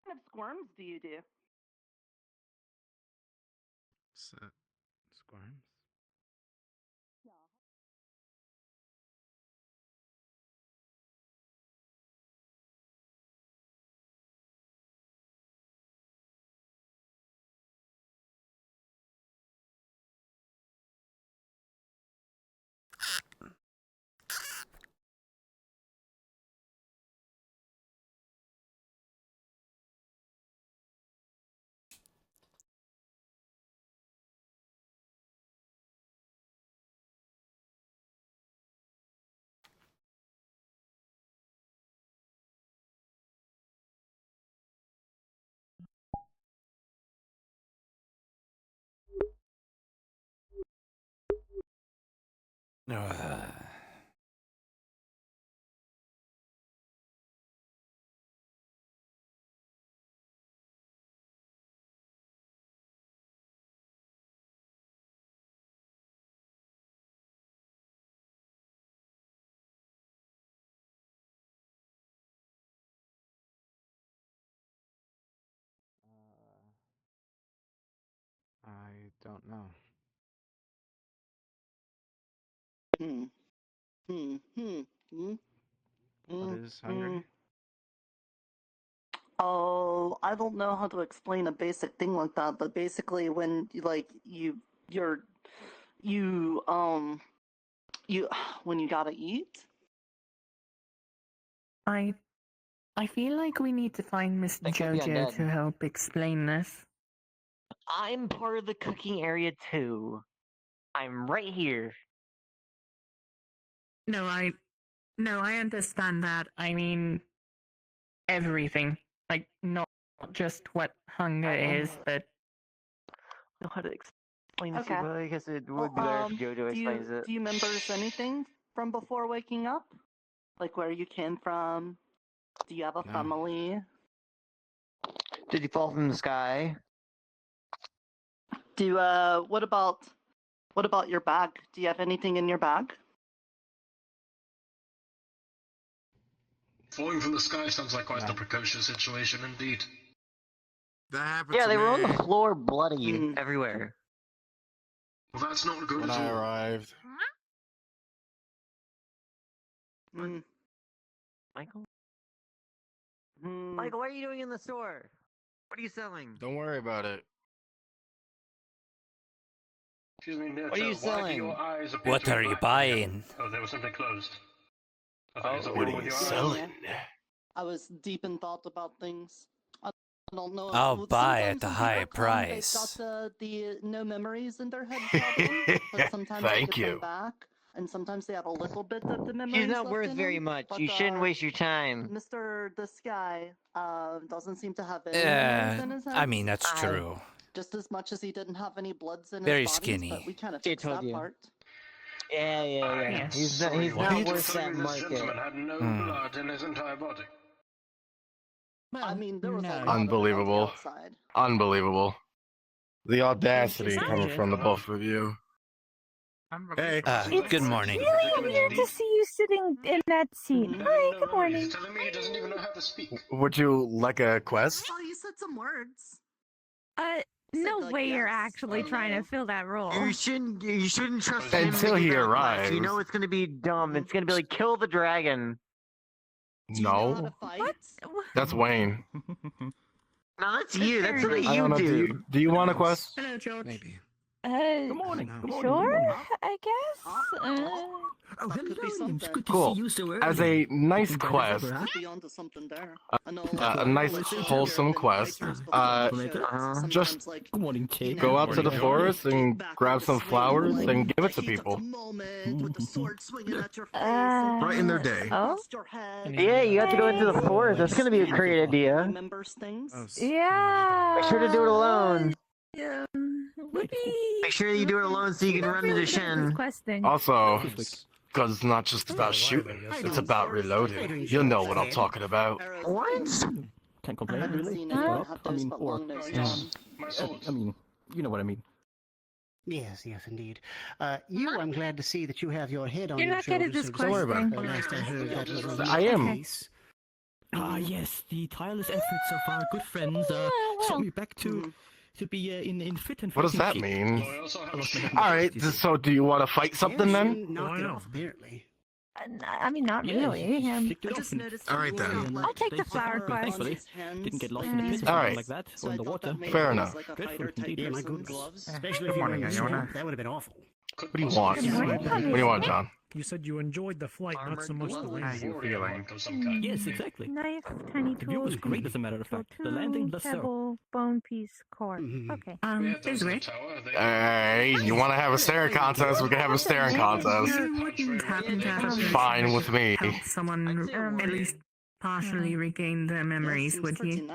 What kind of squirms do you do? Squirms? I don't know. What is hungry? Oh, I don't know how to explain a basic thing like that, but basically when when you gotta eat. I feel like we need to find Miss JoJo to help explain this. I'm part of the cooking area too. I'm right here. No, I understand that. I mean, everything. Like, not just what hunger is, but... I don't know how to explain this, Okay. but I guess it would be better if JoJo explains it. Do you remember anything from before waking up? Like where you came from? Do you have a family? Did you fall from the sky? What about your bag? Do you have anything in your bag? Falling from the sky sounds like quite a precocious situation indeed. That happened Yeah, to they me. were on the floor bloody everywhere. Well, that's not good when at all. I arrived. Michael? Michael, what are you doing in the store? What are you selling? Don't worry about it. Excuse me, What are you selling? What are you buying? Oh, there was something closed. What are you selling? I was deep in thought about things. I don't know. I'll buy Sometimes at a when high people come, they've price. got the no memories in their head problem, but sometimes they Thank get you. them back, and sometimes they have a little bit of the memories. She's not left worth in very them, much. but, You shouldn't waste your time. Mr. This guy doesn't seem to have any memories in his head. I mean, that's true. Just as much as he didn't have any bloods in Very his bodies, skinny. but we kind of fixed that part. Yeah. He's not worth that market. This gentleman had no blood in his entire body. I mean, there was a lot Unbelievable. of blood outside. Unbelievable. The audacity coming from the both of you. Hey. Good morning. Really weird to see you sitting in that seat. Hi, good morning. He's telling me he doesn't even know how to speak. Would you like a quest? Oh, you said some words. No way you're actually trying to fill that role. You shouldn't trust him. Until he arrives. You know it's gonna be dumb. It's gonna be like kill the dragon. No. What? That's Wayne. No, that's you. That's something I you don't know. do. Do you want a quest? Hello, George. Maybe. Good morning. Sure, I guess. Oh, could be something. Cool. As a nice quest, Could be onto something there. I know, a nice wholesome quest, just go out to the forest and grab some flowers and give it to people. Brighten their day. Oh? Yeah, you have to go into the forest. That's gonna be a great idea. Remembers things. Yeah. Make sure to do it alone. Yeah. Maybe. Make sure you do it alone so you can run into Shen. Also, because it's not just about shooting, it's about reloading. You'll know what I'm talking about. What? Can't complain, really. I mean, you know what I mean. Yes, yes, indeed. I'm glad to see that you have your head on You're your not good at shoulders. this Don't worry about question. Last I heard, that was I am. Yes, the tireless efforts of our good friends sent me back to be in fit and What does that mean? Alright, so do you want to fight something then? Knocked it off, apparently. I mean, not really. Alright then. I'll take the flower quest. Didn't get lost in the pit or Alright. like that, or in the water. Fair enough. Yeah, my goodness. Especially if you were in the swamp, that would have been awful. What do you want? What do you want, John? You said you enjoyed the flight, not so much the landing. How you feeling? Yes, exactly. Nice tiny The view was great, as a matter of fact. The landing, less so. Pebble, bone piece, core. Okay. Is it? Hey, you want to have a staring contest? We can have a staring contest. Wouldn't happen to have Fine with me. help someone at least partially regain their memories, would you?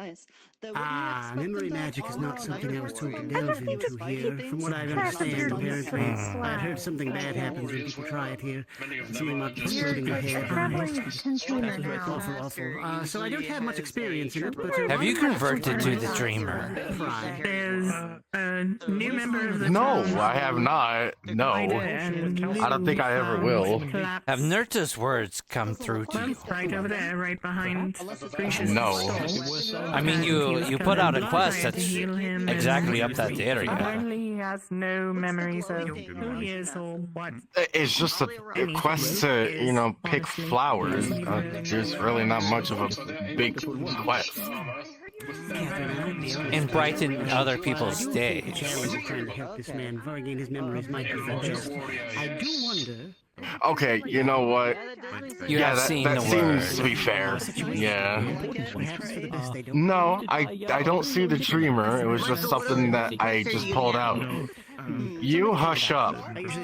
Memory magic is not something I was told to delve into here. From what I understand, apparently, I've heard something bad happens when people try it here. Something about exploding your head. Awful. So I don't have much experience in it, but... Have you converted to the dreamer? There's a new member of the No, town. I have not. No. I don't think I ever will. Have Nurta's words come through to you? Right over there, right behind Gracious. No. I mean, you put out a quest that's exactly up that area. Apparently he has no memories of who he is or what. It's just a quest to, pick flowers. There's really not much of a big quest. And brighten other people's days. Trying to help this man regain his memories might be just. I do wonder. Okay, you know what? You have seen that the seems word. to be fair. Yeah. No, I don't see the dreamer. It was just something that I just pulled out. You hush up.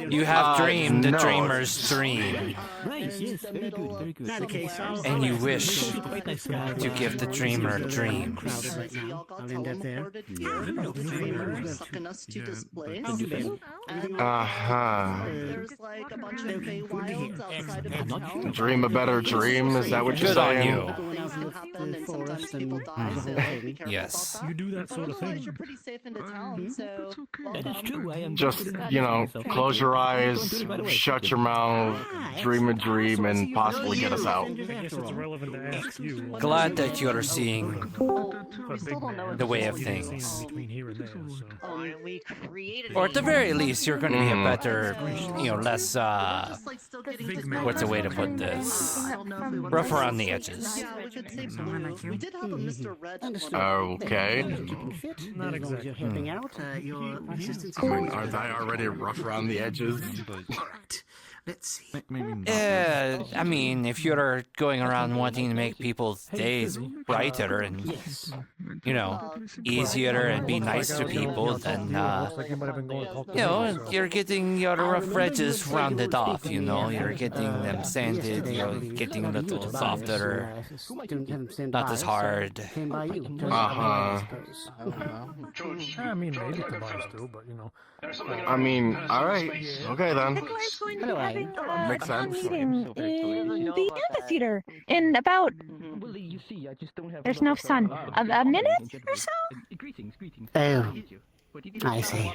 You have dreamed the no. dreamer's dream, Nice, yes, very good, very good. and you wish to give the dreamer dreams. I'll end up there. Sucking us to displays. Uh-huh. There's like a bunch of Feywilds outside of the town. Dream a better dream, is that what you're Good on saying? you. Things can happen and sometimes people die, so be careful Yes. about that. You do that sort of Otherwise, thing. you're pretty safe in the town, so... That is true, I am... Just, close your eyes, shut your mouth, dream a dream, and possibly get us out. I guess it's relevant to ask you. Glad that you are seeing We still don't know the way of You didn't see things. in between here and there, so. We created Or at the very least, you're going to be a better, less, just like still getting to what's the way to put this? I don't know if we would Rough around the edges. Yeah, we could save some room. We did have a Mr. Red at one Okay. Not exactly. You're helping out. Your assistance is Aren't I already rough around the edges? Let's see. Yeah, I mean, if you're going around wanting to make people's days brighter and, easier and be nice to people, then, you're getting your rough edges rounded off, you're getting them sanded, getting a little softer, not as hard. Uh-huh. I mean, maybe Tobias too, but I mean, alright. Okay then. Nikolai's going to be having Makes a sense. meeting in the amphitheater in about... There's no sun. A minute or so? Oh, I see.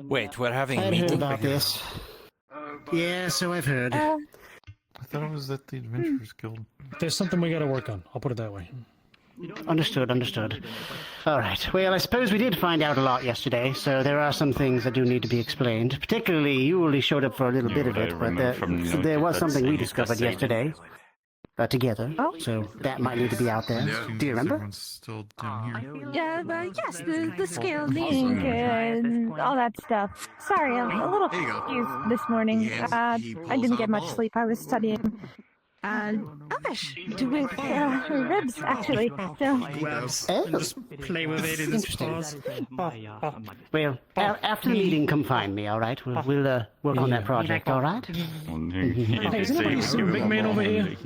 Wait, we're having a I've heard meeting? about this. Yeah, so I've heard. I thought it was at the Adventurers Guild. there's something we got to work on. I'll put it that way. Understood. All right. Well, I suppose we did find out a lot yesterday, so there are some things that do need to be explained. Particularly, you only showed up for a little bit of it, but there was something we discovered yesterday. together, so that might need to be out there. Do you remember? Everyone's still down here. Yeah, but yes, the scale, the ink, and all that stuff. Sorry, I'm a little confused this morning. I didn't get much sleep. I was studying Elvish with ribs, actually. So. Just play with it in the stars. Well, after the meeting, come find me, all right? We'll work on that project, all right? Hey, is anybody see a big man over here?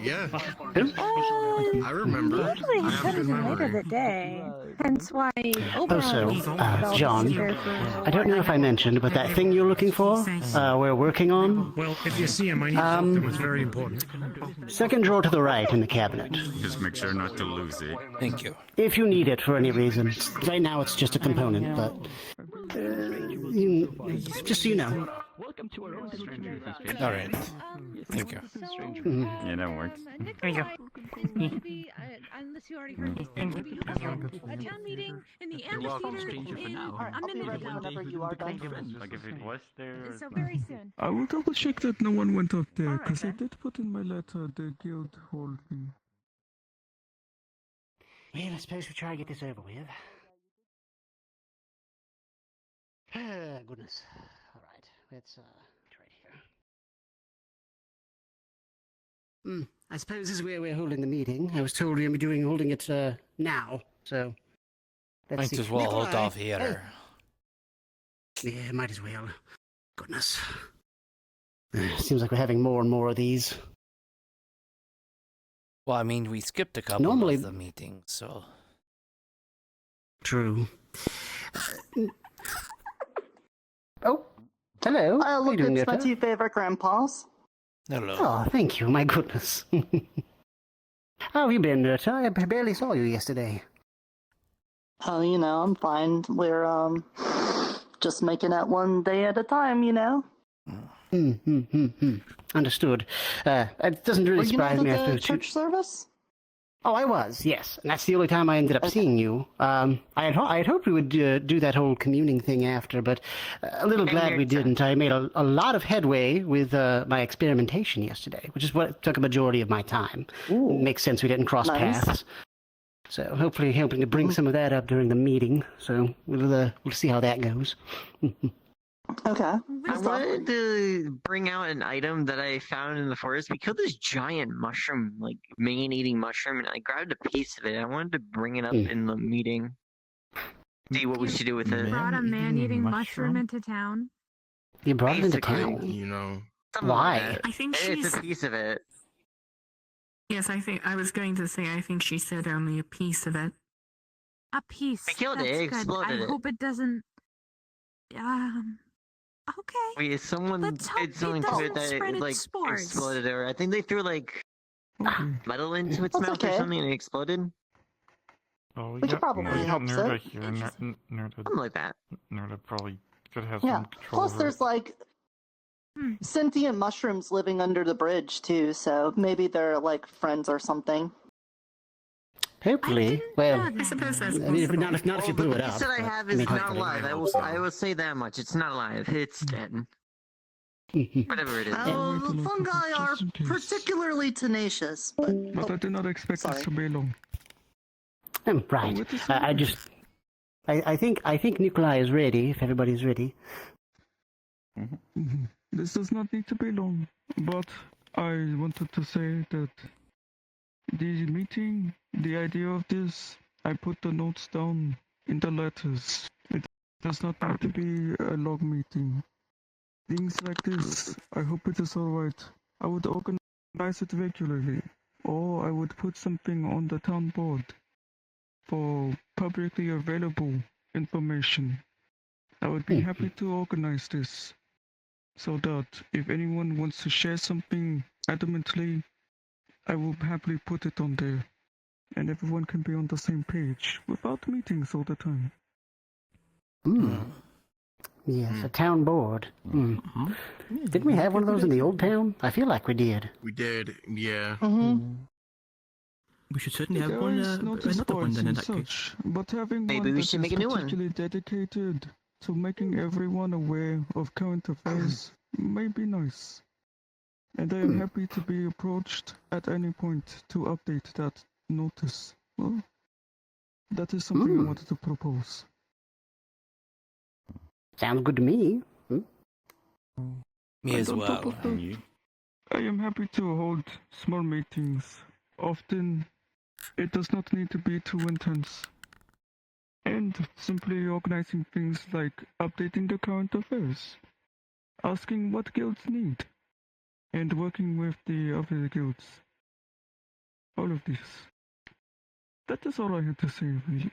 Yeah. I remember. Usually he comes in later the day, hence why. Also, John, I don't know if I mentioned, but that thing you're looking for, we're working on. Well, if you see him, I need something that's very important. Second drawer to the right in the cabinet. Just make sure not to lose it. Thank you. If you need it for any reason. Right now it's just a component, but just so you know. All right. Thank you. Yeah, that works. There you go. Unless you already heard a town meeting in the amphitheater I'll be ready whenever you are done. Like if it was there. So very soon. I will double check that no one went up there, because I did put in my letter the guild hall thing. Well, I suppose we try to get this over with. Goodness. All right, let's try here. I suppose this is where we're holding the meeting. I was told we're going to be holding it now, so let's Might see. as well hold Nikolai. off here. Yeah, might as well. Goodness. Seems like we're having more and more of these. Well, I mean, we skipped a couple Normally- of the meetings, so. True. Oh, hello. How you Look, doing it's my there, two favorite grandpas. Hello. Oh, thank you. My goodness. How have you been, Nurta? I barely saw you yesterday. Oh, I'm fine. We're, just making it one day at a time, Understood. It doesn't really Were you not surprise me at after the church service? Oh, I was, yes. And that's the only time I ended up seeing you. I had hoped we would do that whole communing thing after, but a little glad we didn't. I made a lot of headway with my experimentation yesterday, which is what took a majority of my time. It makes sense we didn't cross paths. So hopefully helping to bring some of that up during the meeting. So we'll see how that goes. Okay. I wanted to bring out an item that I found in the forest. We killed this giant mushroom, like man-eating mushroom, and I grabbed a piece of it. I wanted to bring it up in the meeting. See what we should do with it. Brought a man-eating mushroom into town. You brought it into Basically. town? Something Why? like that. I think It's she's. a piece of it. Yes, I was going to say, I think she said only a piece of it. A piece. I killed it. That's It good. exploded I it. hope it doesn't. Okay. Wait, someone Let's hope did something it to it doesn't that spread it, its like spores. exploded, or I think they threw like metal into its That's mouth or okay. something and it exploded. Oh, We could probably help Nerda it. here. Something like that. Nerda probably could have Yeah. some control Plus, over there's it. like sentient mushrooms living under the bridge too, so maybe they're like friends or something. Hopefully. Well, I suppose that's I mean, if not if you blew it The up. piece that I but, have I is mean, not hopefully. alive. I will say that much. It's not alive. It's dead. Whatever it is. The fungi are particularly tenacious, but I did not expect this to be long. Right. I think Nikolai is ready. If everybody's ready. This does not need to be long, but I wanted to say that the meeting, the idea of this, I put the notes down in the letters. It does not need to be a long meeting. Things like this, I hope it is alright. I would organize it regularly, or I would put something on the town board for publicly available information. I would be happy to organize this, so that if anyone wants to share something adamantly, I will happily put it on there, and everyone can be on the same page without meetings all the time. Yes, a town board. Didn't we have one of those in the old town? I feel like we did. We did, yeah. We should certainly have There one, is another one then in that case. such, but having Maybe one we that should is make a new one. particularly dedicated to making everyone aware of current affairs may be nice. and I am happy to be approached at any point to update that notice. Well, that is something I wanted to propose. Sounds good to me. Me as And on top well. of that, I am happy to hold small meetings. Often, it does not need to be too intense. And simply organizing things like updating the current affairs, asking what guilds need, and working with the other guilds. All of this. That is all I had to say, really.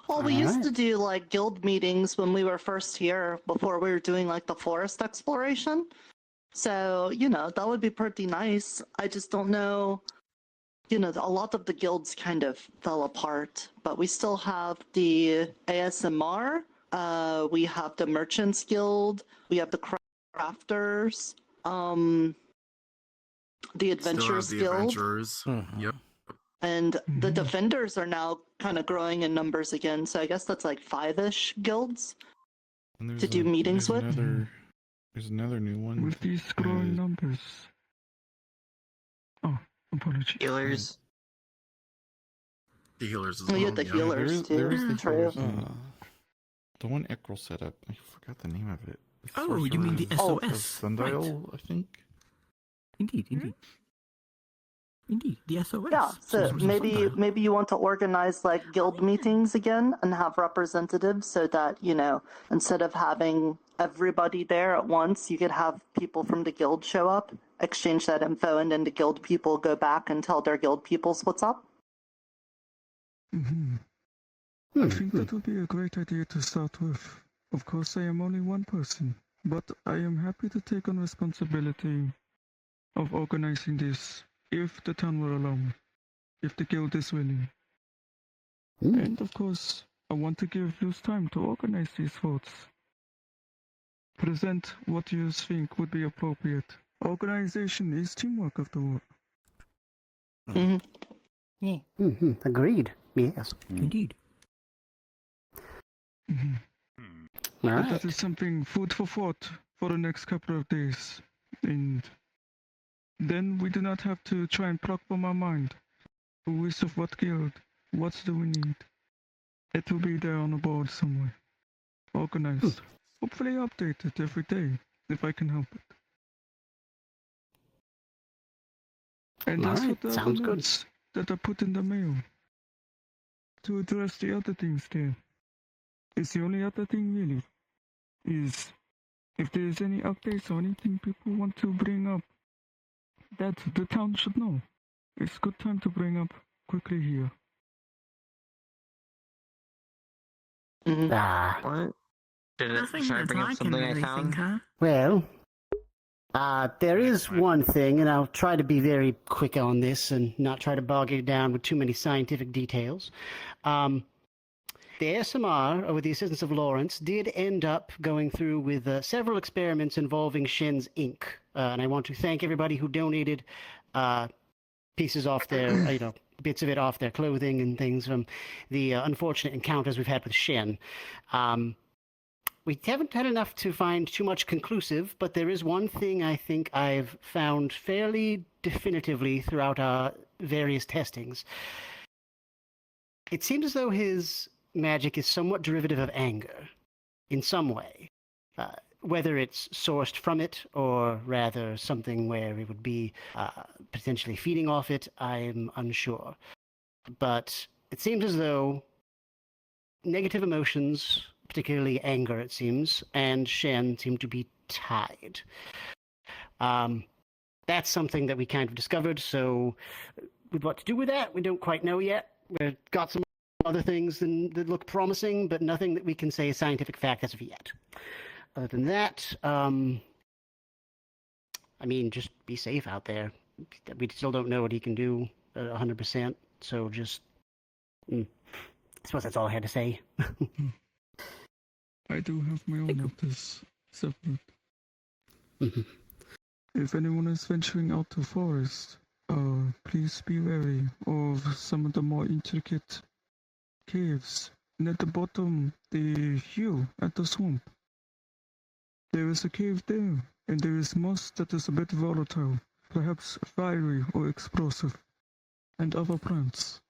Well, we used to do like guild meetings when we were first here before we were doing like the forest exploration. So, that would be pretty nice. I just don't know, a lot of the guilds kind of fell apart, but we still have the ASMR, we have the Merchants Guild, we have the Crafters, the Adventurers Guild. Yep. And the Defenders are now kind of growing in numbers again, so I guess that's like 5-ish guilds to do meetings with. There's another new one. With these growing numbers. Oh, apologies. Healers. The healers as Oh, well. yeah, the healers too. There is the True. healers. The one Ekrel set up. I forgot the name of it. Oh, you mean the SOS? Sundial, Right. I think. Indeed. Indeed, the SOS. Yeah, so maybe you want to organize like guild meetings again and have representatives so that, instead of having everybody there at once, you could have people from the guild show up, exchange that info, and then the guild people go back and tell their guild peoples what's up. I think that would be a great idea to start with. Of course, I am only one person, but I am happy to take on responsibility of organizing this. If the town will allow me, if the guild is willing. And of course, I want to give you time to organize these votes. Present what you think would be appropriate. Organization is teamwork after all. Agreed. Yes. Indeed. But that is something food for thought for the next couple of days. And then we do not have to try and pluck from our mind who is of what guild, what do we need. It will be there on the board somewhere. Organized. Hopefully updated every day, if I can help it. And as for the sounds good. notes that I put in the mail, to address the other things there, is the only other thing really, is if there is any updates or anything people want to bring up, that the town should know. It's a good time to bring up quickly here. What? Should I bring up something I found? Well, there is one thing, and I'll try to be very quick on this and not try to bog it down with too many scientific details. The ASMR, with the assistance of Lawrence, did end up going through with several experiments involving Shen's ink. And I want to thank everybody who donated pieces off their, bits of it off their clothing and things from the unfortunate encounters we've had with Shen. We haven't had enough to find too much conclusive, but there is one thing I think I've found fairly definitively throughout our various testings. It seems as though his magic is somewhat derivative of anger, in some way. Whether it's sourced from it, or rather something where it would be potentially feeding off it, I'm unsure. But it seems as though negative emotions, particularly anger, it seems, and Shen seem to be tied. That's something that we kind of discovered, so what to do with that, we don't quite know yet. We've got some other things that look promising, but nothing that we can say is scientific fact as of yet. Other than that, just be safe out there. We still don't know what he can do 100%, so just... I suppose that's all I had to say. I do have my own notice separate. If anyone is venturing out to forest, please be wary of some of the more intricate caves. And at the bottom, the hill at the swamp. There is a cave there, and there is moss that is a bit volatile, perhaps fiery or explosive, and other plants.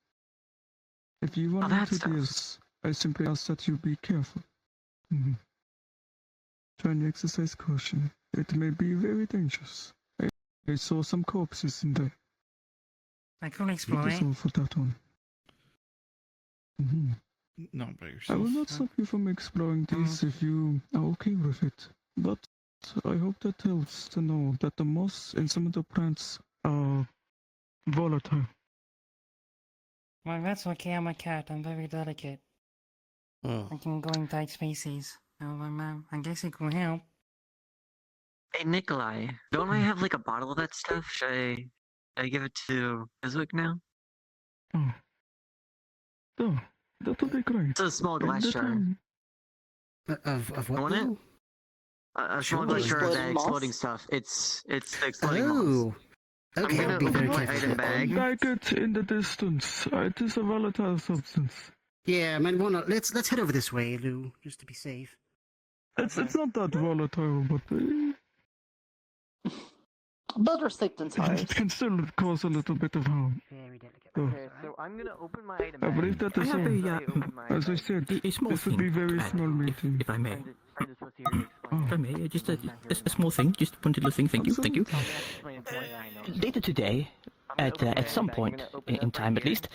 If you run into this, I simply ask that you be careful. Try and exercise caution. It may be very dangerous. I saw some corpses in there. I can That explore is it. all for that one. Not by I yourself. will not stop you from exploring these if you are okay with it. But I hope that helps to know that the moss and some of the plants are volatile. Well, that's okay. I'm a cat. I'm very delicate. I can go in tight spaces. I guess it could help. Hey Nikolai, don't I have like a bottle of that stuff? Should I give it to Iswick now? Oh, that would be great. It's a small glass Take the jar. time. Of what? Want it? now? A small Sure. glass jar of that Exploding moss? exploding stuff. It's the exploding moss. Oh. Okay, I'm I'll be gonna very open my careful. item bag. Like it in the distance. It is a volatile substance. Yeah, I mean, let's head over this way, Lou, just to be safe. It's not that volatile, but Better safe than sorry. it can still cause a little bit of harm. Very delicate. So, Okay, so I'm gonna open my item I bag. believe that I is have all. As I said, a small this would be thing very to add, small meeting. if I may. I'm just supposed to hear you explain. If I may, just a small thing, just one little thing. Thank you, thank you. Explain it to me, I know. Later today, at some point in time at least,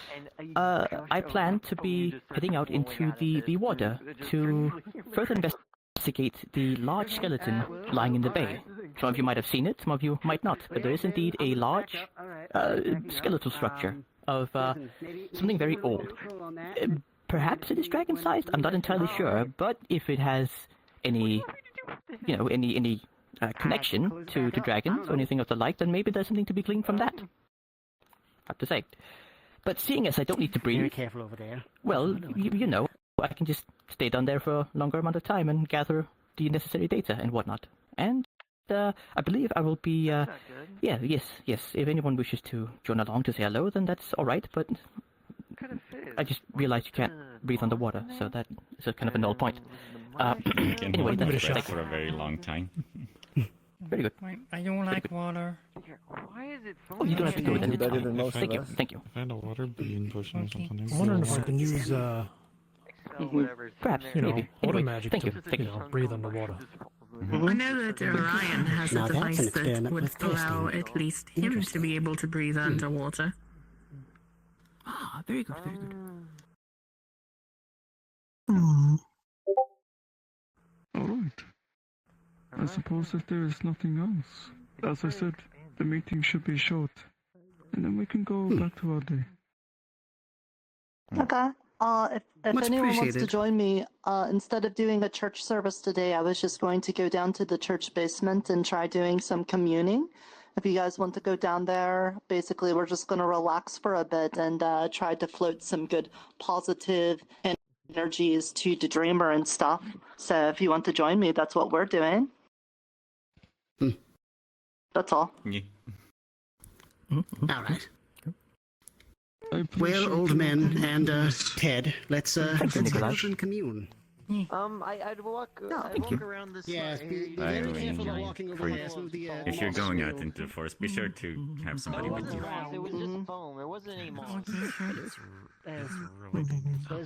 I plan to be heading out into the water to further investigate the large skeleton lying in the bay. Some of you might have seen it, some of you might not, but there is indeed a large skeletal structure of something very old. Perhaps it is dragon-sized, I'm not entirely sure, but if it has any, any connection to dragons or anything of the like, then maybe there's something to be gleaned from that. Hard to say. But seeing as I don't need to Very breathe, careful over there. well, you know, I can just stay down there for a longer amount of time and gather the necessary data and whatnot. And I believe I will be, yes. If anyone wishes to join along to say hello, then that's alright, but I just realized you can't breathe underwater, so that is a kind of a null point. Anyway, Give it a that's shot for a very long time. very good. I don't like water. Why is it Oh, you don't have to go then, it's Better fine. than most Thank of you, us. thank you. Find a water bean potion or something. I'm wondering if I can use, Perhaps, you know, maybe. water Anyway, magic thank to, you, thank you. breathe underwater. I know that Orion has a Now that's an device that experiment would worth testing. allow at least him to be able to breathe underwater. Ah, very good, very good. Alright. I suppose if there is nothing else, as I said, the meeting should be short. And then we can go back to our day. Okay. If Much anyone wants to appreciated. join me, instead of doing a church service today, I was just going to go down to the church basement and try doing some communing. If you guys want to go down there, basically we're just going to relax for a bit and try to float some good positive energies to the dreamer and stuff. So if you want to join me, that's what we're doing. That's all. Yeah. All right. I appreciate Well, old your men and kindness. Ted, let's head Nicholas. out and commune. I'd walk around this Yes, way. be By very the way, careful of walking over there. Some of the, If you're moss going will- out into the forest, be sure to have somebody with you. It was just foam. It wasn't any moss.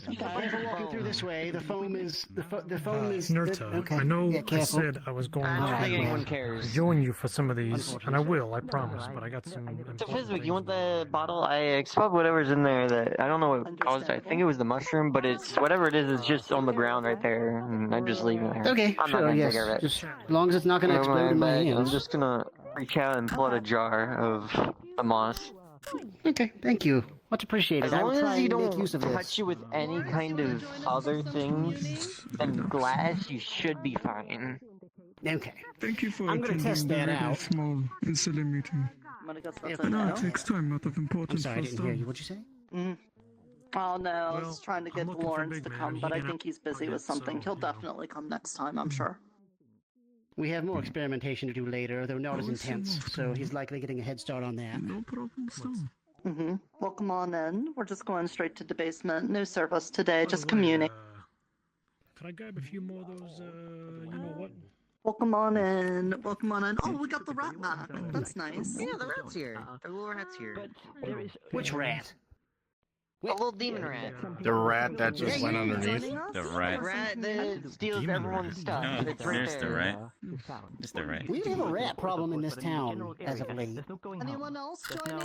Be careful walking through this way. The foam is the foam is Nurta, okay. I know Yeah, I careful. said I was going I don't think anyone to cares. join you for some of these, and I will, I promise, but I got some So important Fizwick, you things want to do. the bottle? I explode whatever's in there that I don't know what caused it. I think it was the mushroom, but it's whatever it is, it's just on the ground right there. And I'm just leaving it there. Okay, I'm not sure, gonna yes. take care of it. Just as long as it's not going to I'm explode in my I'm hands. just gonna reach out and pull out a jar of the moss. Okay, thank you. Much appreciated. As I will long try as you and make don't use of this. touch it with any kind of other things than glass, you should be fine. Okay. Thank you for I'm gonna attending test the that really out. small and silly meeting. I know it takes time out of I'm important sorry, I first didn't hear you. What'd you say? Oh no, I was Well, trying to I'm get looking for Lawrence big to man, come, and but he I may think he's busy not with so, something. He'll you know. definitely come next time, I'm sure. We have more experimentation to do later, though not as intense, so he's likely getting a head start on that. No problem, so. Well, come on in. We're just going straight to the basement. No service today, By just the way, communing. Could I grab a few more of those, you know what? Welcome on in. Welcome on in. Oh, we got the rat back. That's nice. Yeah, the rat's here. The little rat's here. Which rat? A little demon rat. The rat that just went underneath. The The rat. rat that steals Demon everyone's rat. stuff. No, It's right there's the there. rat. It's the rat. We have a rat problem in this town as of late. Anyone else joining?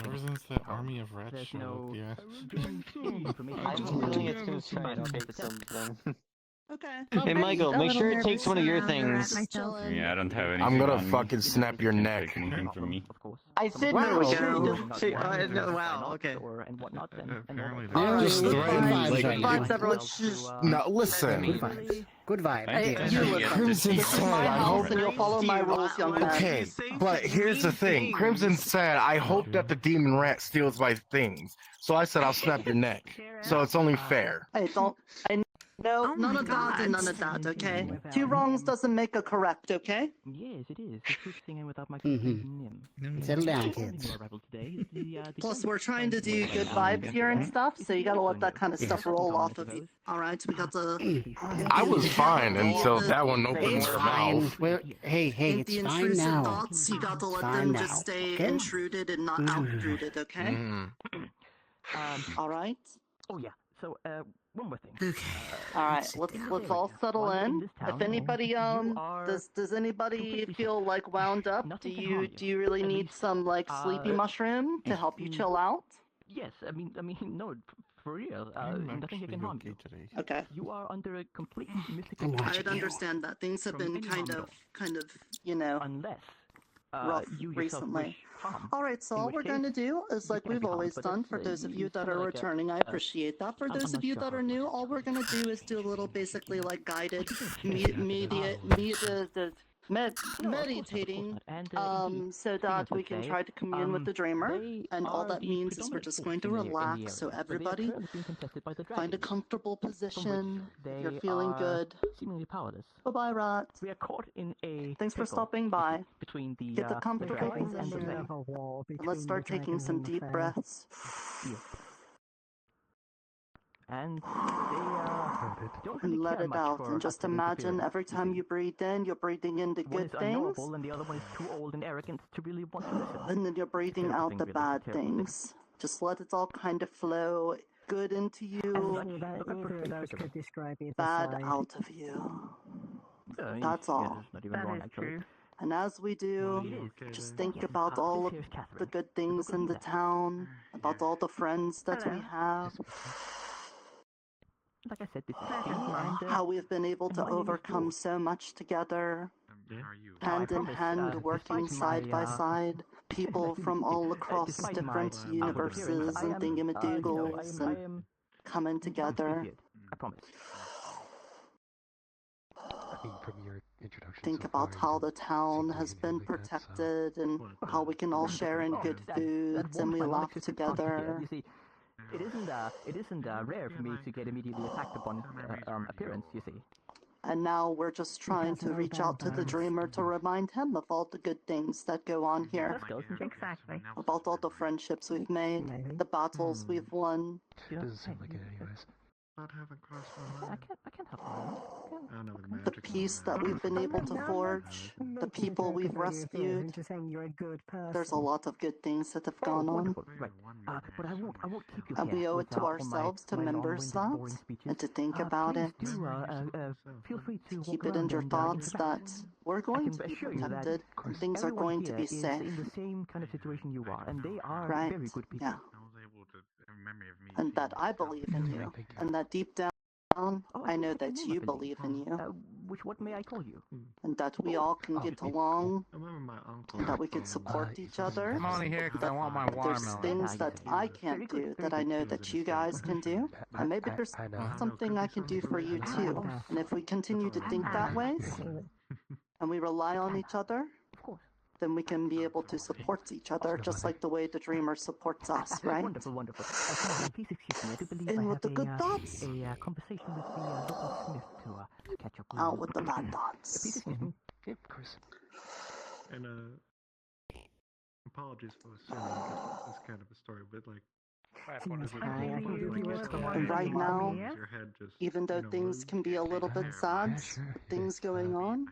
Ever since that army of rats showed up, yeah. I have a feeling it's gonna try to fix something. Okay. Hey, Michael, make sure it takes one of your things. Yeah, I don't have anything. I'm gonna on me. fucking snap your Can't neck. take anything from me. I said Wow. make sure you don't say. No, wow, okay. Apparently Just threaten me, like, Vibes, everyone. No, listen. Good vibes. Good vibes. Hey, Yeah. you Yeah. listen. Crimson This is said, my I house, hope. and you'll follow my rules, young man. Okay, but here's the thing. Crimson said, I hope that the demon rat steals my things. So I said, I'll snap your neck. So it's only fair. Hey, don't. No, Oh none my of that and God. none of that, okay? 2 wrongs doesn't make a correct, okay? Yes, it is. Settle down, kids. Plus, we're trying to do good vibes here and stuff, so you gotta let that kind of stuff roll off of you. Alright, we got the... I was fine until that one opened It's her fine. mouth. Well, hey, the it's fine intrusive now. thoughts, you got to let Fine them now, just stay okay? intruded and not outrooted, okay? Alright? Oh yeah. So, one more thing. Alright, let's all settle in. If anybody does anybody feel like wound up? Do you really need some like sleepy mushroom to help you chill out? Yes, I mean, no, for real. I'm Nothing actually can harm okay you. today. Okay. You are under a complete mystical. I'm watching I'd understand that. Things have been kind of, you know, Unless rough you yourself recently. wish harm. Alright, so In all which we're going to case, do is like can we've be harmed, always but done. it's, For those of you that kinda are like a, returning, I appreciate that. For those I'm of you not that sure are how it new, works. all we're going to do is do a little basically like guided meditating so that we can try to commune with the dreamer. And all that means is we're just going to relax. So everybody find a comfortable position. If you're feeling good. Seemingly powerless. Bye-bye, Rat. We are caught in a Thanks for pickle stopping by. between the Get the comfortable dragons and the position. men. And let's start taking some deep breaths. Yes. And they don't really And let care it much out. for And just outside imagine interference, every you time see. you breathe in, you're breathing in the One good is things. unknowable and the other one is too old and arrogant to really want to listen. And then you're breathing Terrible out thing, the really. bad Terrible thing. things. Just let it all kind of flow good into you, bad out of you. That's all. It's not even wrong, actually. And as we do, just think about all of the good things in the town, about all the friends that we have, Like I said, this is free, and how we've been able to overcome so much together, hand in hand, working side by side, people from all across different universes and thingamadoogles and coming together. I promise. Think about how the town has been protected and how we can all share in good foods and we laugh together. You see, it isn't rare for me to get immediately attacked upon appearance, you see. And now we're just trying to reach out to the dreamer to remind him of all the good things that go on here. Exactly. About all the friendships we've made, the battles we've won. Doesn't seem like it anyways. I can't help The peace that we've been able to forge, the people we've rescued. There's a lot of good things that have gone on. Right. But I won't keep you And here we owe it to with, ourselves to my remember long-winded, that boring speeches. and to think about it. Please do, feel free to Keep walk it in around your and, thoughts interact. that we're going to be assure you that protected and things are everyone going to here be is safe. in the same kind of situation you are, and they are Right? very good people. Yeah. And that I believe in you. And that deep down, I know that you believe in you. What may I call you? And that we all can get along. And that we can support each other. I'm only here because I want my There's watermelon. things that I can't do that I know that you guys can do. And maybe there's something I can do for you too. And if we continue to think that way, and we rely on each other, then we can be able to support each other just like the way the dreamer supports us, right? Wonderful, wonderful. Please excuse me. I do believe In I with have the good thoughts. a conversation with the local smith to catch up with. Out with the bad thoughts. Please excuse me. Yep, of course. And apologies for assuming this kind of a story, but like And right now, even though things can be a little bit sad, things going on,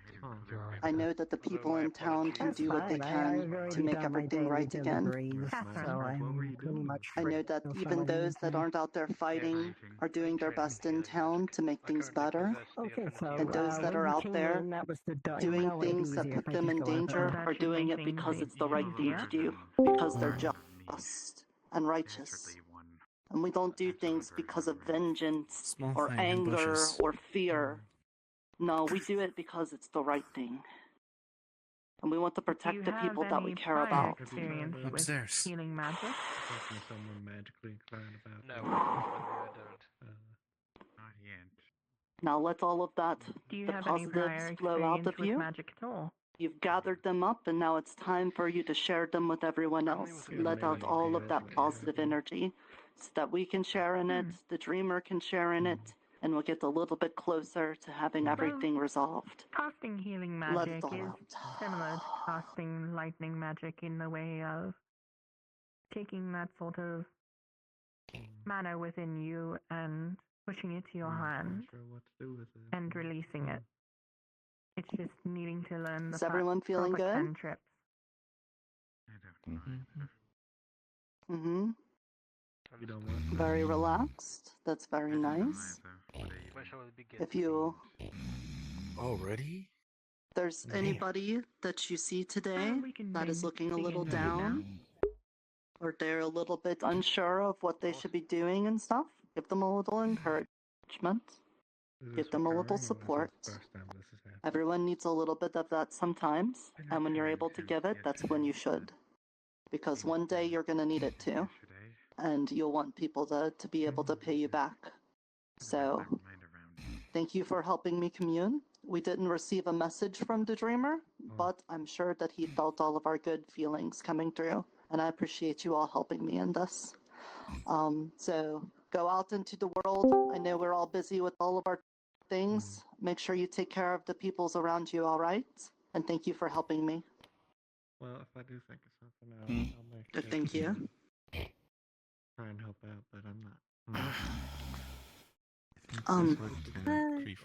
I know that the people in town can do what they can to make everything right again. I know that even those that aren't out there fighting are doing their best in town to make things better. And those that are out there doing things that put them in danger are doing it because it's the right thing to do, because they're just and righteous. And we don't do things because of vengeance or anger or fear. No, we do it because it's the right thing. And we want to protect the people that we care about. Upstairs. Healing magic? Now let all of that, Do you the have any prior positives flow out experience of with you. magic at all? You've gathered them up, and now it's time for you to share them with everyone else. Let out all of that positive energy so that we can share in it, the dreamer can share in it, and we'll get a little bit closer to having everything resolved. Casting healing Let it magic all is out. similar to casting lightning magic in the way of taking that sort of mana within you and pushing it to your hand and releasing it. It's just needing to learn the Is everyone feeling proper good? cantrips. Mm-hmm. Very relaxed. That's very nice. If you Already? there's anybody that you see today that is looking a little begin right down, or they're a little bit unsure of what they should be doing and stuff, give them a little encouragement. Give them a little support. Everyone needs a little bit of that sometimes, and when you're able to give it, that's when you should. Because one day you're going to need it too, and you'll want people to be able to pay you back. So, thank you for helping me commune. We didn't receive a message from the dreamer, but I'm sure that he felt all of our good feelings coming through, and I appreciate you all helping me in this. So, go out into the world. I know we're all busy with all of our things. Make sure you take care of the peoples around you, all right? And thank you for helping me. Well, if I do think of something, I'll make it. Thank you. Try and help out, but I'm not.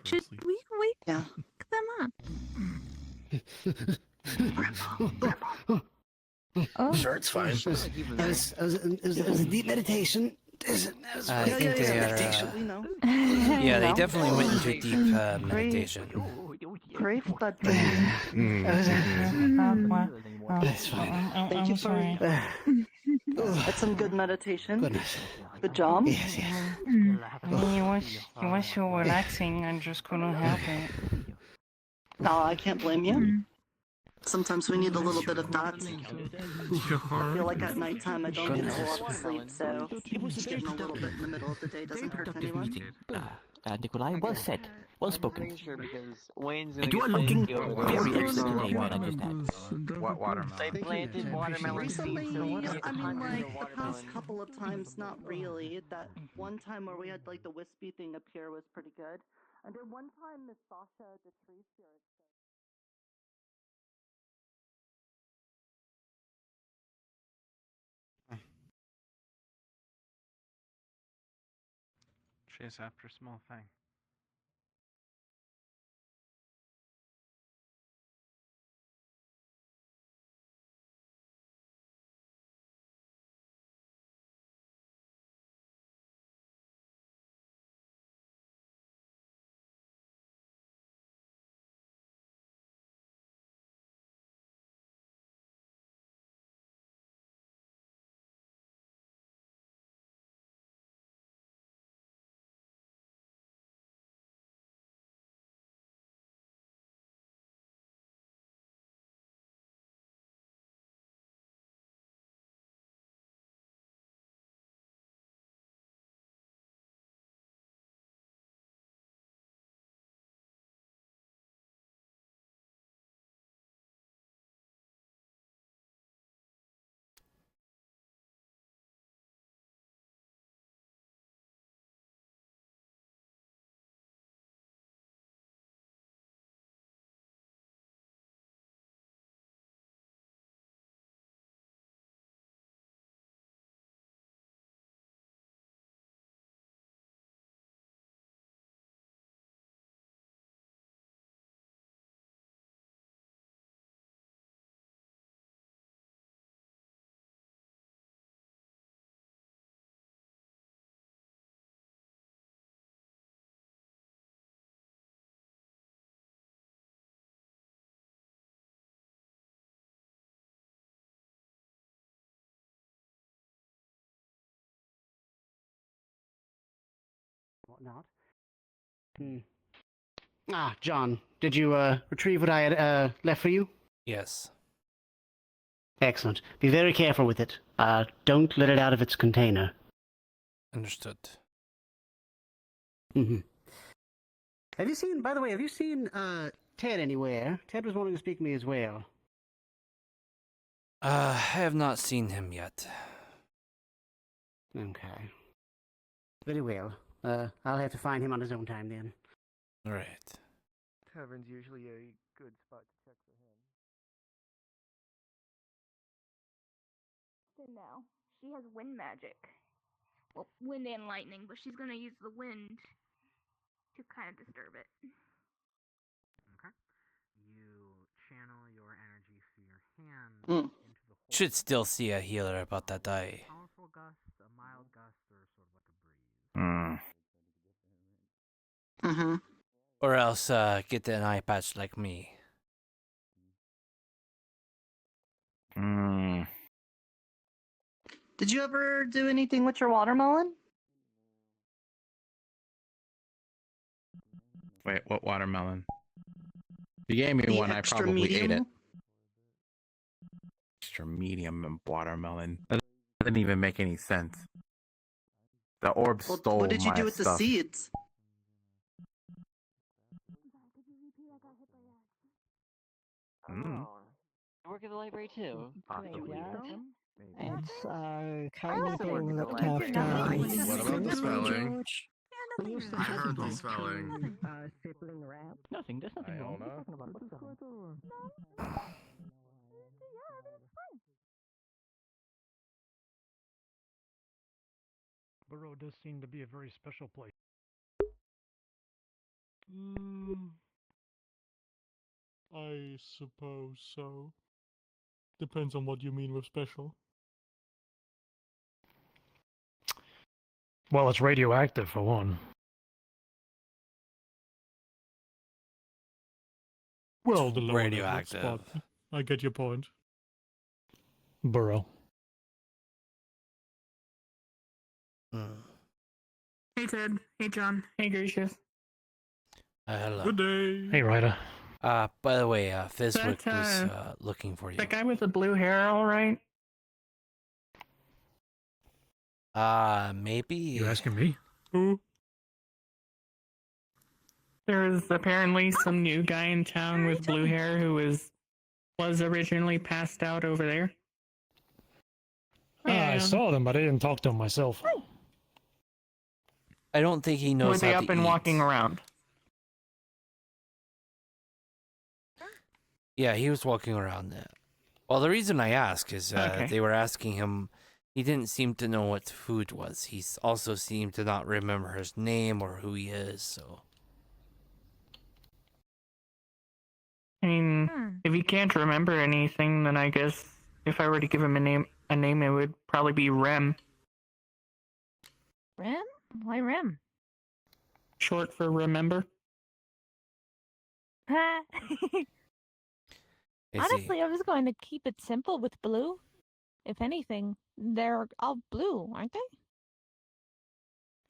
Should we wake them up? Oh. Sure, it's fine. It was a deep meditation. I think they are. Yeah, they definitely went into deep meditation. Great, but That's fine. thank you for that's some good meditation. Good job. Yes. He was so relaxing, I just couldn't help it. No, I can't blame you. Sometimes we need a little bit of that. I feel like at nighttime I don't get a lot of sleep, so getting a little bit in the middle of the day doesn't hurt anyone. Nikolai, well said. Well spoken. And you are looking very excellent today, man, I just What watermelon? They planted watermelon Recently, seeds. I mean, like the past couple of times, not really. That one time where we had like the wispy thing appear was pretty good. And then one time, Miss Sasha, the tree spirit. Chase after small thing. whatnot. Ah, John, did you retrieve what I had left for you? Yes. Excellent. Be very careful with it. Don't let it out of its container. Understood. Mm-hmm. Have you seen, by the way, Ted anywhere? Ted was wanting to speak to me as well. I have not seen him yet. Okay. Very well. I'll have to find him on his own time then. Right. Tavern's usually a good spot to check for him. So now, she has wind magic. Well, wind and lightning, but she's gonna use the wind to kind of disturb it. Okay. You channel your energy through your hand Mm. into the hole. Should still see a healer about that die. Powerful gust, a mild gust, or sort of like a breeze. Mm-hmm. Or else get an eye patch like me. Did you ever do anything with your watermelon? Wait, what watermelon? If you gave me The one, I extra probably medium? ate it. Extra medium watermelon. That doesn't even make any sense. The orb Well, stole what did you my do with the stuff. seeds? Work at the library too. It's kind of being looked after by What about the spelling? I I heard the spelling. Nothing. There's nothing wrong. Iona? What are you talking about? What's going on? Burrow does seem to be a very special place. I suppose so. Depends on what you mean with special. Well, it's radioactive for one. Well, the lower Radioactive. level spot. I get your point. Burrow. Hey Ted. Hey John. Hey Gracious. Hello. Good day. Hey, Ryder. By the way, Fizzwick That, was looking for you. That guy with the blue hair, all right? Maybe. You asking me? Who? There's apparently some new guy in town with blue hair who was originally passed out over there. I saw them, but I didn't talk to them myself. I don't think he knows Were they how up to and eat. walking around? Yeah, he was walking around. Well, the reason I ask is they were asking him. He didn't seem to know what food was. He also seemed to not remember his name or who he is. So. I mean, if he can't remember anything, then I guess if I were to give him a name, it would probably be Rem. Rem? Why Rem? Short for remember. Honestly, I was going to keep it simple with blue. If anything, they're all blue, aren't they?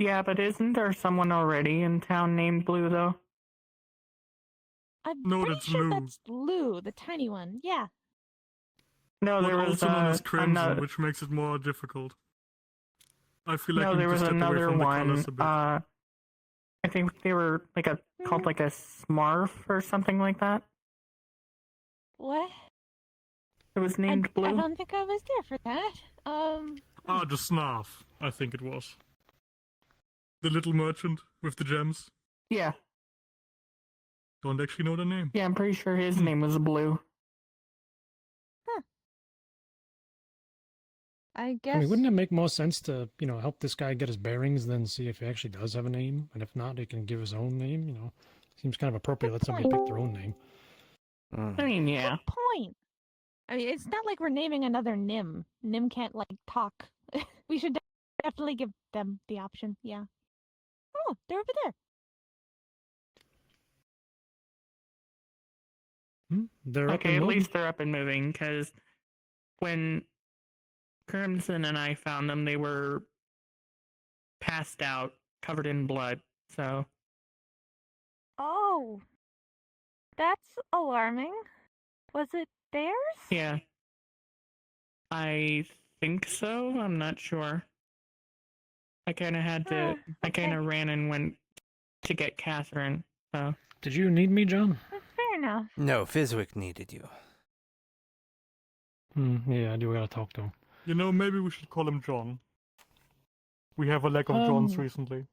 Yeah, but isn't there someone already in town named Blue, though? I'm No, pretty that's sure Lou. that's Lou, the tiny one. Yeah. No, But there was also known as Crimson, another. which makes it more difficult. I feel like No, we there need to was step away another from the one. colors a bit. I think they were called like a Smarf or something like that. What? It was named Blue. I don't think I was there for that. The Snarf, I think it was. The little merchant with the gems. Yeah. Don't actually know the name. Yeah, I'm pretty sure his name was Blue. I guess. I mean, wouldn't it make more sense to, help this guy get his bearings than see if he actually does have a name? And if not, he can give his own name, Seems kind of appropriate to let somebody pick their own name. I mean, yeah. Good point. I mean, it's not like we're naming another Nim. Nim can't, talk. We should definitely give them the option, yeah. Oh, they're over there. They're up Okay, and at moving. least they're up and moving, because when Crimson and I found them, they were passed out, covered in blood, So. Oh, that's alarming. Was it theirs? Yeah. I think so. I'm not sure. I kind of had to. I kind of ran and went to get Catherine. So. Did you need me, John? Fair enough. No, Fizwick needed you. Yeah, I do gotta talk to him. You know, maybe we should call him John. We have a lack of Johns recently.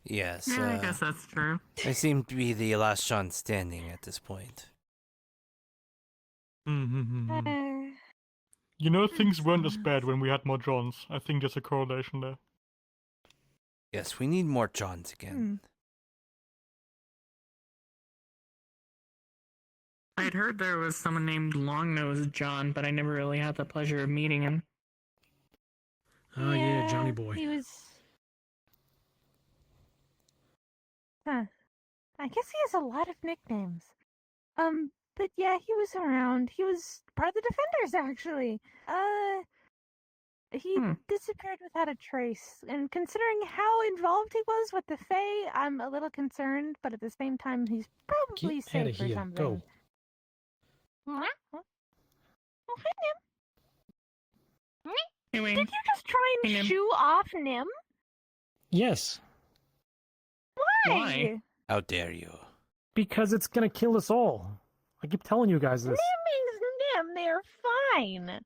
Yes. Yeah, I guess that's true. I seem to be the last John standing at this point. You know, things weren't as bad when we had more Johns. I think there's a correlation there. Yes, we need more Johns again. I'd heard there was someone named Longnose John, but I never really had the pleasure of meeting him. Oh yeah, Johnny boy. He was. Huh. I guess he has a lot of nicknames. But yeah, he was around. He was part of the Defenders, actually. He disappeared without a trace. And considering how involved he was with the Fae, I'm a little concerned. But at the same time, he's probably Get outta safe or here. something. Go. Oh, hi, Nim. Anyway, Did you just try and shoo off Nim? Yes. Why? How dare you? Because it's gonna kill us all. I keep telling you guys this. Nim is Nim. They're fine.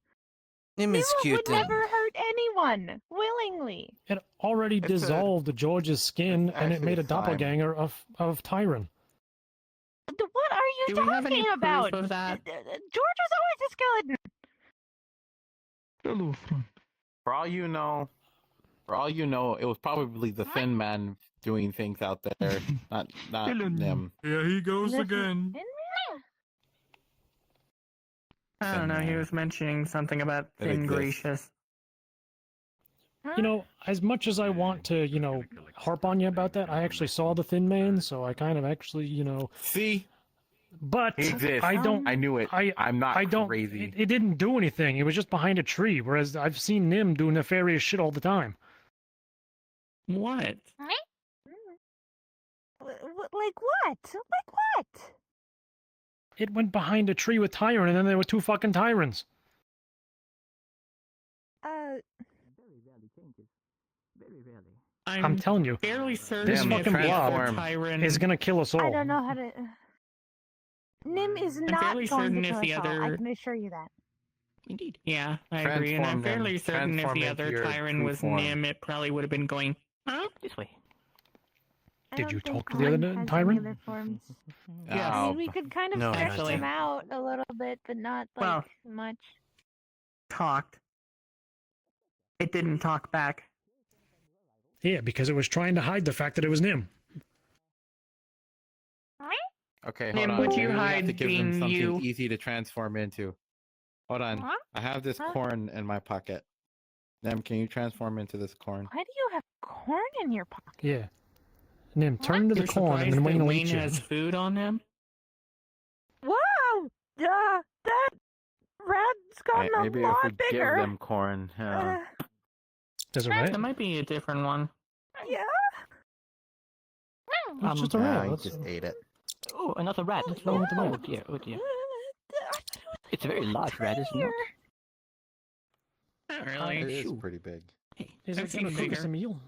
Nim is cute. Would never hurt anyone willingly. It already dissolved George's skin, and it made a doppelganger of Tyron. What are you Do we have any talking proof about? of that? George was always a skeleton. Hello, friend. For all you know, it was probably the Thin Man doing things out there, not them. Here he goes again. I don't know, he was mentioning something about That Thin exists. Gracious. You know, as much as I want to, harp on you about that, I actually saw the Thin Man, so I kind of actually, See? But He exists. I don't. I knew it. I'm not crazy. It didn't do anything. It was just behind a tree. Whereas I've seen Nim do nefarious shit all the time. What? Like what? Like what? It went behind a tree with Tyron, and then there were two fucking Tyrants. I'm telling you, fairly certain this fucking blob Tyron is gonna kill us all. I don't know how to. Nim is not fairly going certain to if kill the us all. I other- can assure you that. Indeed. Yeah, I agree, and I'm Transform them. fairly certain if Transform the into other your Tyron true was form. Nim, it probably would have been going, huh? This way. Did you talk to Nim the other has any Tyron? other forms. Yes. I mean, we could kind of No, stretch actually. him out a little bit, but not like Well. much. Talked. It didn't talk back. Yeah, because it was trying to hide the fact that it was Nim. Okay, hold Nim, on. would you Maybe we have hide to give them being something you? easy to transform into. Hold on. Huh? I have this corn in my pocket. Nim, can you transform into this corn? Why do you have corn in your pocket? Yeah. Nim, turn into the You're corn, and surprised then that Wayne will Wayne eat you. has food on him? Wow! That rat's gotten Maybe a if lot we bigger. give them corn. There's a rat? That might be a different one. Yeah. It's just a rat. I That's- just ate it. Oh, another rat. Oh dear, oh dear. It's a very large rat, isn't it? Not really. It is pretty big. Is I've it seen gonna cook us bigger. a meal?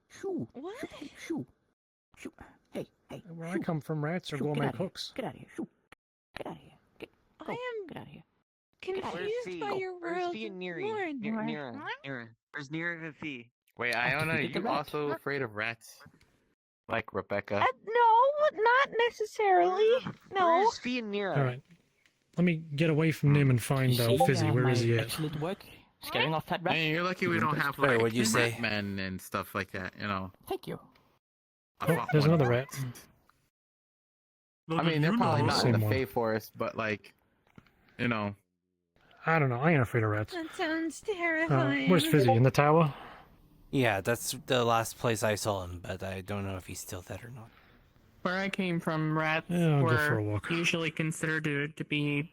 Shoo. What? Shoo. Shoo. Hey. Where I come from, rats are Shoo, gourmet get out of here. cooks. Get out of here. Shoo. Get out of here. Get out of here. Confused by your Where's world Fee and Neri? more and more. Nira. Where's Nira and Fee? Wait, Iona, are you also afraid of rats? Like Rebecca? No, not necessarily. No. Where's Fee and Nira? All right. Let me get away from Nim and find See, Fizzy. Where my is he at? excellent work. Scaring off that rat. Man, you're lucky we don't have Wait, like what'd you say? men and stuff like that, Thank you. Oh, there's another rat. I mean, they're probably not in Same the one. Fey Forest, but like, I don't know. I ain't afraid of rats. That sounds terrifying. Where's Fizzy? In the tower? Yeah, that's the last place I saw him, but I don't know if he's still dead or not. Where I came from, rats Yeah, I'll go for a were walk. usually considered to be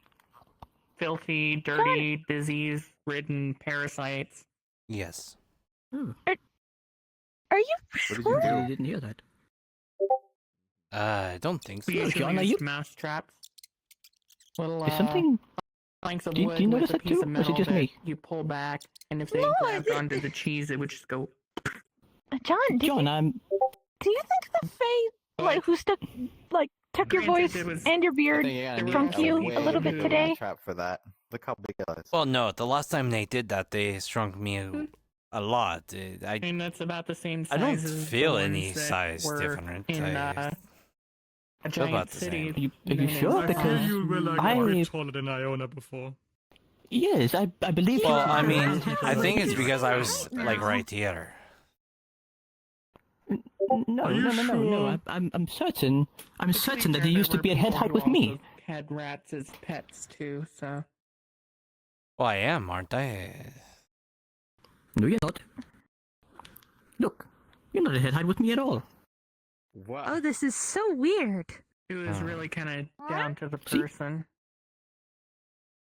filthy, dirty, disease-ridden parasites. Yes. Are you What did sure? you do? You didn't hear that. I don't think so. We usually John, are use you- mouse traps. Little Is something... planks of Do you wood notice with a that piece too, of or is it metal just that me? you pull back, and if they No, grabbed onto the cheese, it would just go. John, do John, you think the Fae, like, who took your Granted, voice it was- and your I beard think you're gonna need from a you way a little bit bigger today? rat trap for that. Look how big it is. Well, no, the last time they did that, they shrunk me a lot. I mean, that's about the same size I don't as feel the any ones that size were different. in I a feel giant about the city. same. Are you sure? I Because feel you were like a I... bit taller than Iona before. Yes, I believe... Well, you- I mean, I think it's because I was like now. right here. No, Are you no. sure? I'm certain. I'm But to certain that fair, you used there to be were at head people height who with me. also had rats as pets too, so. Well, I am, aren't I? No, you're not. Look, you're not at head height with me at all. What? Oh, this is so weird. It was Hmm. really kind of down to the See? person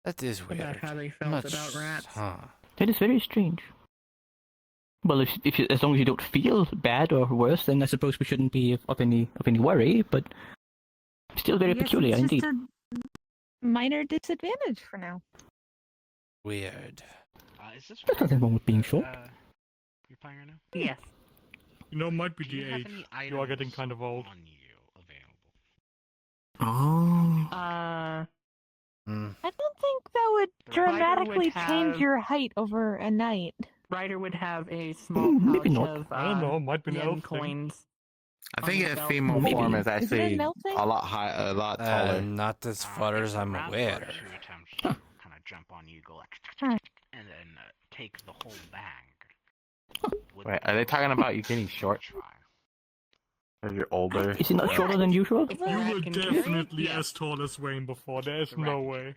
That is weird. about how they felt Much, about rats. Huh. That is very strange. Well, if you, as long as you don't feel bad or worse, then I suppose we shouldn't be of any worry. But still very I guess peculiar it's just indeed. a minor disadvantage for now. Weird. Is this There's nothing wrong with being short. You're playing right now? Yes. You know, it might be Do the you have age. any You are getting items kind of old. on you available? Oh. I don't think that would The writer would dramatically change have- your height over a night. Ryder would have a small maybe pouch not. of I don't know, might be an yen elf thing. coins. I on think the a belt. female Maybe. form is Is it actually an elf thing? a lot high, a lot taller. Not as far as I'm Rat aware. first who attempts to kind of jump on you, go like, Huh. and then take the whole bag. Would Wait, are they talking about you getting short? try. As you're older. Is he not shorter than usual? If You the rat were can carry- definitely yes. as tall as Wayne before. There's The rat no can way.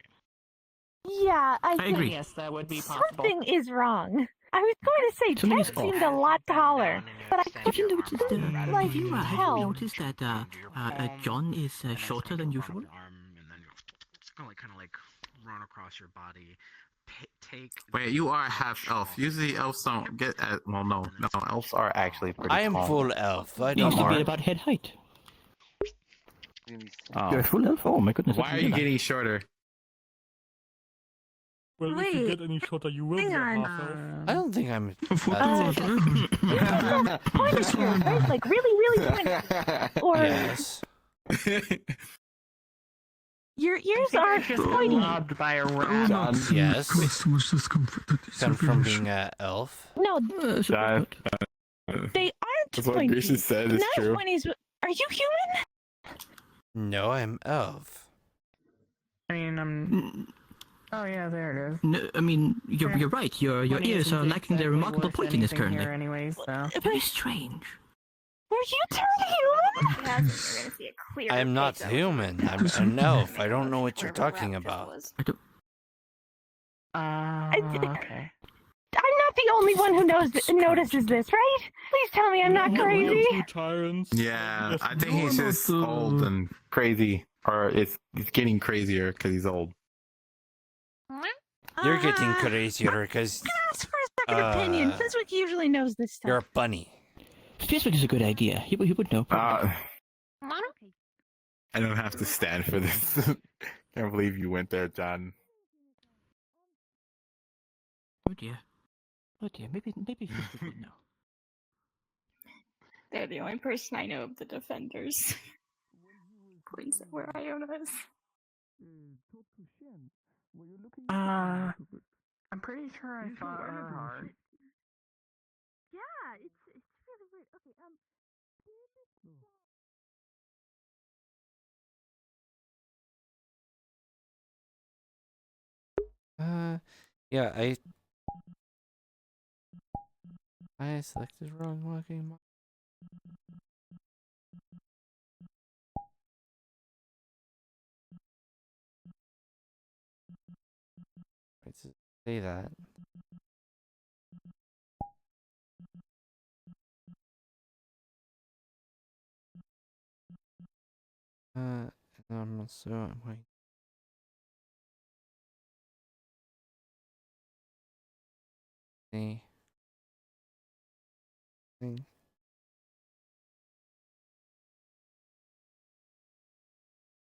Yeah, I I think agree. Yes, that would be possible. something is wrong. I was going to say Something is Ted off. seemed a lot taller, but I Did you couldn't notice that? like Have you tell. noticed that John is shorter than usual? Arm, and then it's kind of like run across your body. Take. Wait, you are half elf. Usually elves don't get at. Well, no, elves are actually pretty I am tall. full elf. I You don't used to be know. about head height. Oh. You're a full elf? Oh my goodness. I Why are didn't you know that. getting shorter? Well, if you get any shorter, you will be a hang half elf. I don't think I'm. Pointy ears, right? Like really pointy. Or Yes. Your ears I are just got pointy. robbed by a rat. John. Yes. So much discomfort that is Come from severe. being an elf. no, John. they aren't That's what pointy. Grisha said. It's Not true. pointies. Are you human? No, I'm elf. I mean, I'm. Oh yeah, there it is. No, I mean, you're right. Your Money ears isn't are lacking their exactly remarkable worth pointiness anything currently. here anyway, so. Very strange. Were you turned human? You're gonna see a clear I am not picture. human. I'm an elf. I don't know what you're talking about. Okay. I'm not the only one who notices this, right? Please tell me I'm not crazy. Yeah, I think he's just old and crazy, or it's getting crazier because he's old. You're getting crazier because Ask for a second opinion. Fizwick usually knows this stuff. you're a bunny. Fizwick is a good idea. He would know. I don't have to stand for this. Can't believe you went there, John. Oh dear. Oh dear. Maybe Fizwick would know. They're the only person I know of the defenders. Points at where Iona is. I'm pretty sure I saw Erhard. Yeah, it's really weird. Okay, Yeah, I selected wrong walking. Let's say that. I'm also wait. See. Thing.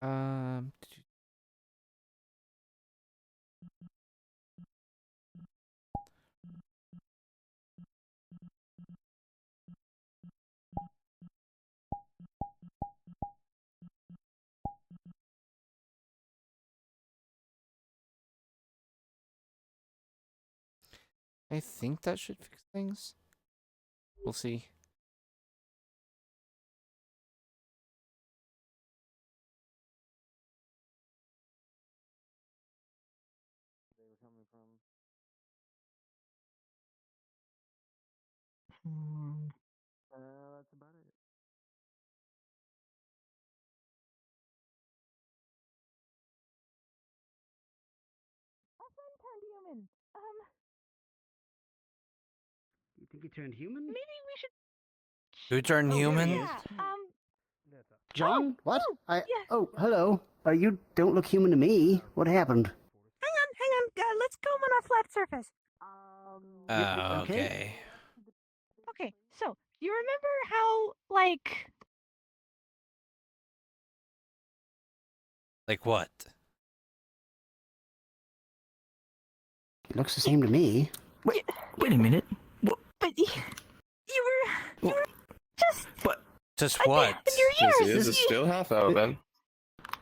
Um. I think that should fix things. We'll see. That's about it. Turned human. You think he turned human? Maybe we should. Who turned human? Yeah. John? What? yeah. Oh, hello. You don't look human to me. What happened? Hang on. Let's go on our flat surface. Okay. Okay. So you remember how like Like what? It looks the same to me. Wait a minute. But you were just. Just what? Yours is still half elven.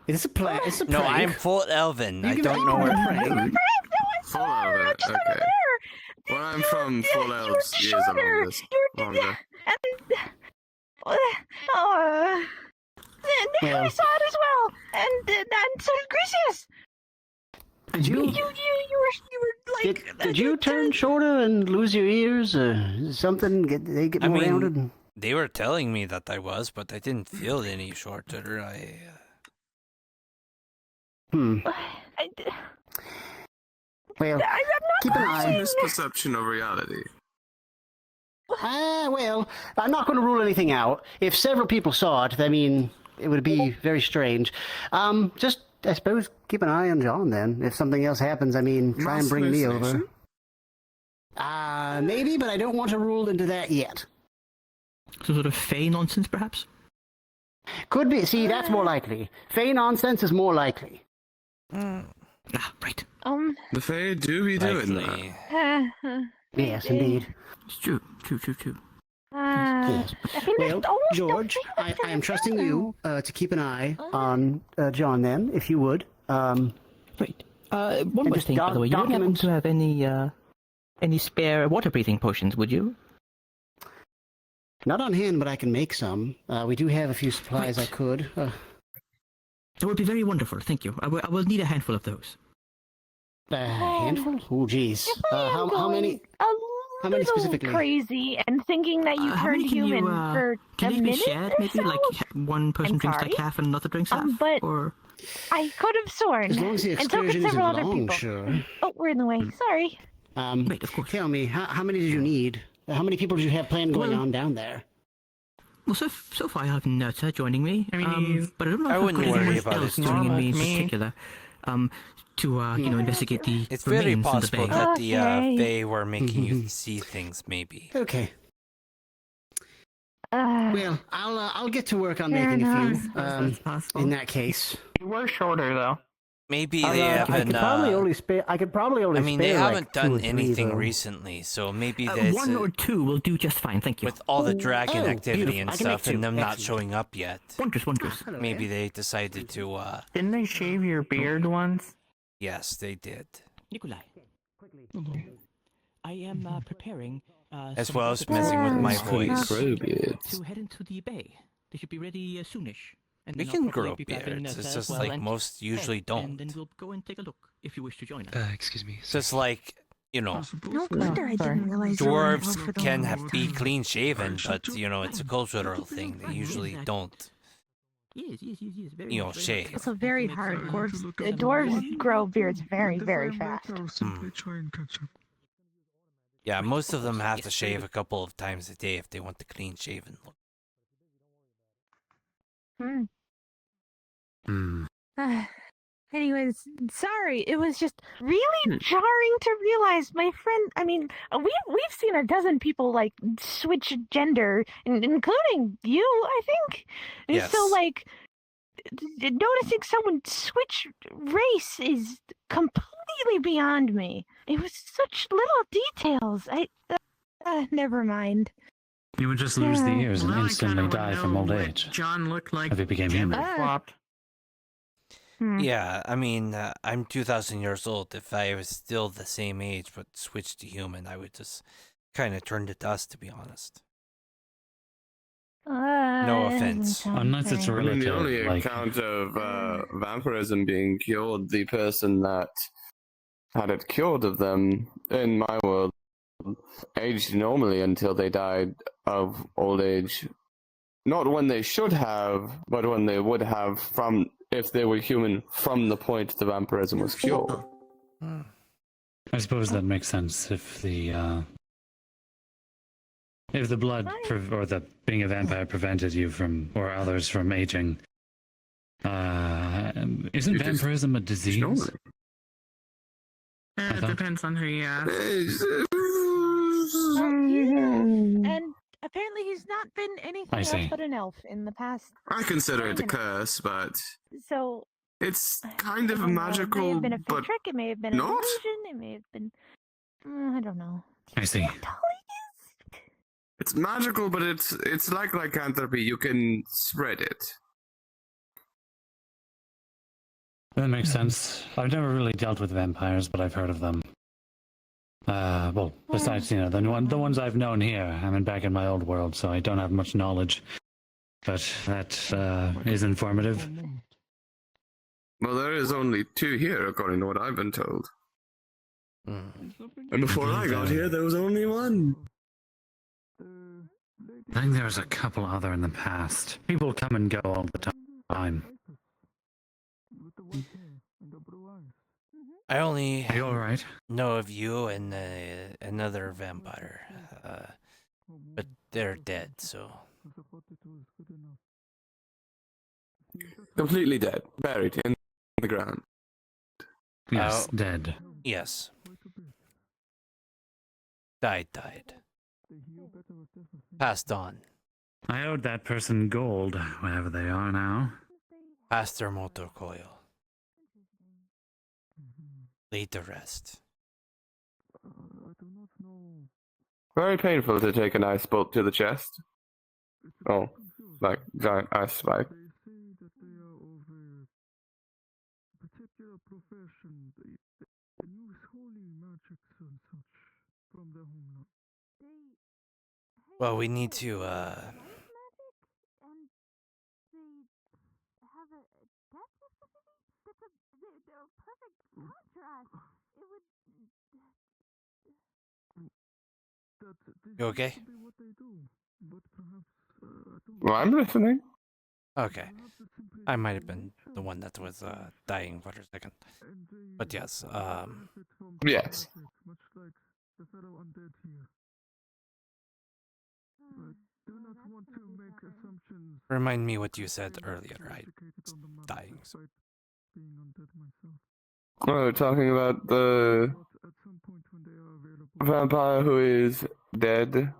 Is this a plan? It's a No, prank. I'm full elven. I can don't make know it a where. prank. Full elven. Okay. Well, I'm from full elves years along this longer. And I saw it as well, and so did Grisius. Did you? You were like. Did you turn shorter and lose your ears or something? They get more rounded? They were telling me that I was, but I didn't feel any shorter. Well, keep an eye. Misperception of reality. Well, I'm not going to rule anything out. If several people saw it, I mean, it would be very strange. Just, I suppose, keep an eye on John then. If something else happens, I mean, try and bring me over. Maybe, but I don't want to rule into that yet. Some sort of Fey nonsense, perhaps? Could be. See, that's more likely. Fey nonsense is more likely. Right. The Fae do be doing that. Yes, indeed. It's true. Yes. Well, George, I am trusting you to keep an eye on John then, if you would. Wait. One more thing, by the way. You wouldn't happen to have any spare water-breathing potions, would you? Not on hand, but I can make some. We do have a few supplies I could. That would be very wonderful, thank you. I will need a handful of those. A handful? Oh, jeez. How many? How many specifically? Crazy and thinking that you turned human for can a these minute be shared, maybe? Like one person drinks like half and another drinks half? But or... I could have sworn. As long as the excursion isn't long, sure. Oh, we're in the way. Sorry. Wait, of course. Tell me, how many did you need? How many people did you have planned going on down there? Well, so far I have Nurta joining me. I mean, but I don't know if wouldn't worry about else it. joining me in particular. To investigate the It's very remains possible in the bay. that the Fae were making you see things, maybe. Okay. Well, I'll get to work on making a few. In that case, you were shorter though. Maybe they haven't. I could probably only spare. I mean, they haven't done like 2 or 3, anything though. recently, so maybe there's one or two will do just fine, thank you. with all the dragon activity beautiful. and I can make stuff, and 2. them not Excellent. showing up yet. Wondrous. Maybe they decided to. Didn't they shave your beard once? Yes, they did. Nikolai. I am preparing. As some well as water messing with my breathing voice. to head into the bay. They should be ready soonish. And We then can I'll probably grow be grabbing beards. Nurta It's as just well, like and- most usually And don't. then we'll go and take a look if you wish to join us. Excuse me. It's just like, you know, No wonder I didn't realize you were dwarves over the can longest be time. clean shaven, but you know, it's a cultural thing. They usually don't, Yes. Very you know, much, very shave. much. Also very hard. Dwarves grow beards very, very fast. Yeah, most of them have to shave a couple of times a day if they want the clean shaven look. Anyways, sorry. It was just really jarring to realize my friend. I mean, we've seen a dozen people like switch gender, including you, I think. And Yes. so like, noticing someone switch race is completely beyond me. It was such little details. Never mind. You would just lose the ears and instantly die from old age. John looked like if it became human. Yeah, I mean, I'm 2,000 years old. If I was still the same age but switched to human, I would just kind of turn to dust, to be honest. No offense. Unless it's a I mean, the relative, only like... account of vampirism being cured, the person that had it cured of them, in my world, aged normally until they died of old age. Not when they should have, but when they would have from, if they were human, from the point the vampirism was cured. I suppose that makes sense if the blood or the being a vampire prevented you from, or others from aging. Isn't vampirism a disease? It depends on who you ask. And apparently he's not been anything else but an elf in the past. I consider it a curse, but So it's kind of it may magical, have been a but trick. It may have been an not? illusion. It may have been. I don't know. I see. It's magical, but it's like lycanthropy. You can spread it. That makes sense. I've never really dealt with vampires, but I've heard of them. Well, besides, the ones I've known here. I'm back in my old world, so I don't have much knowledge. But that is informative. Well, there is only 2 here, according to what I've been told. And before I got here, there was only 1. I think there was a couple other in the past. People come and go all the time. I only Are you all right? know of you and another vampire, but they're dead, so... Completely dead, buried in the ground. Yes, dead. Yes. Died. Passed on. I owed that person gold, wherever they are now. Passed their motor coil. Laid to rest. Very painful to take an ice bolt to the chest. Oh, like giant ice spike. Well, we need to, You okay? Well, I'm listening. Okay. I might have been the one that was dying for a second. But yes, Yes. Remind me what you said earlier, right? Dying. Oh, talking about the vampire who is dead.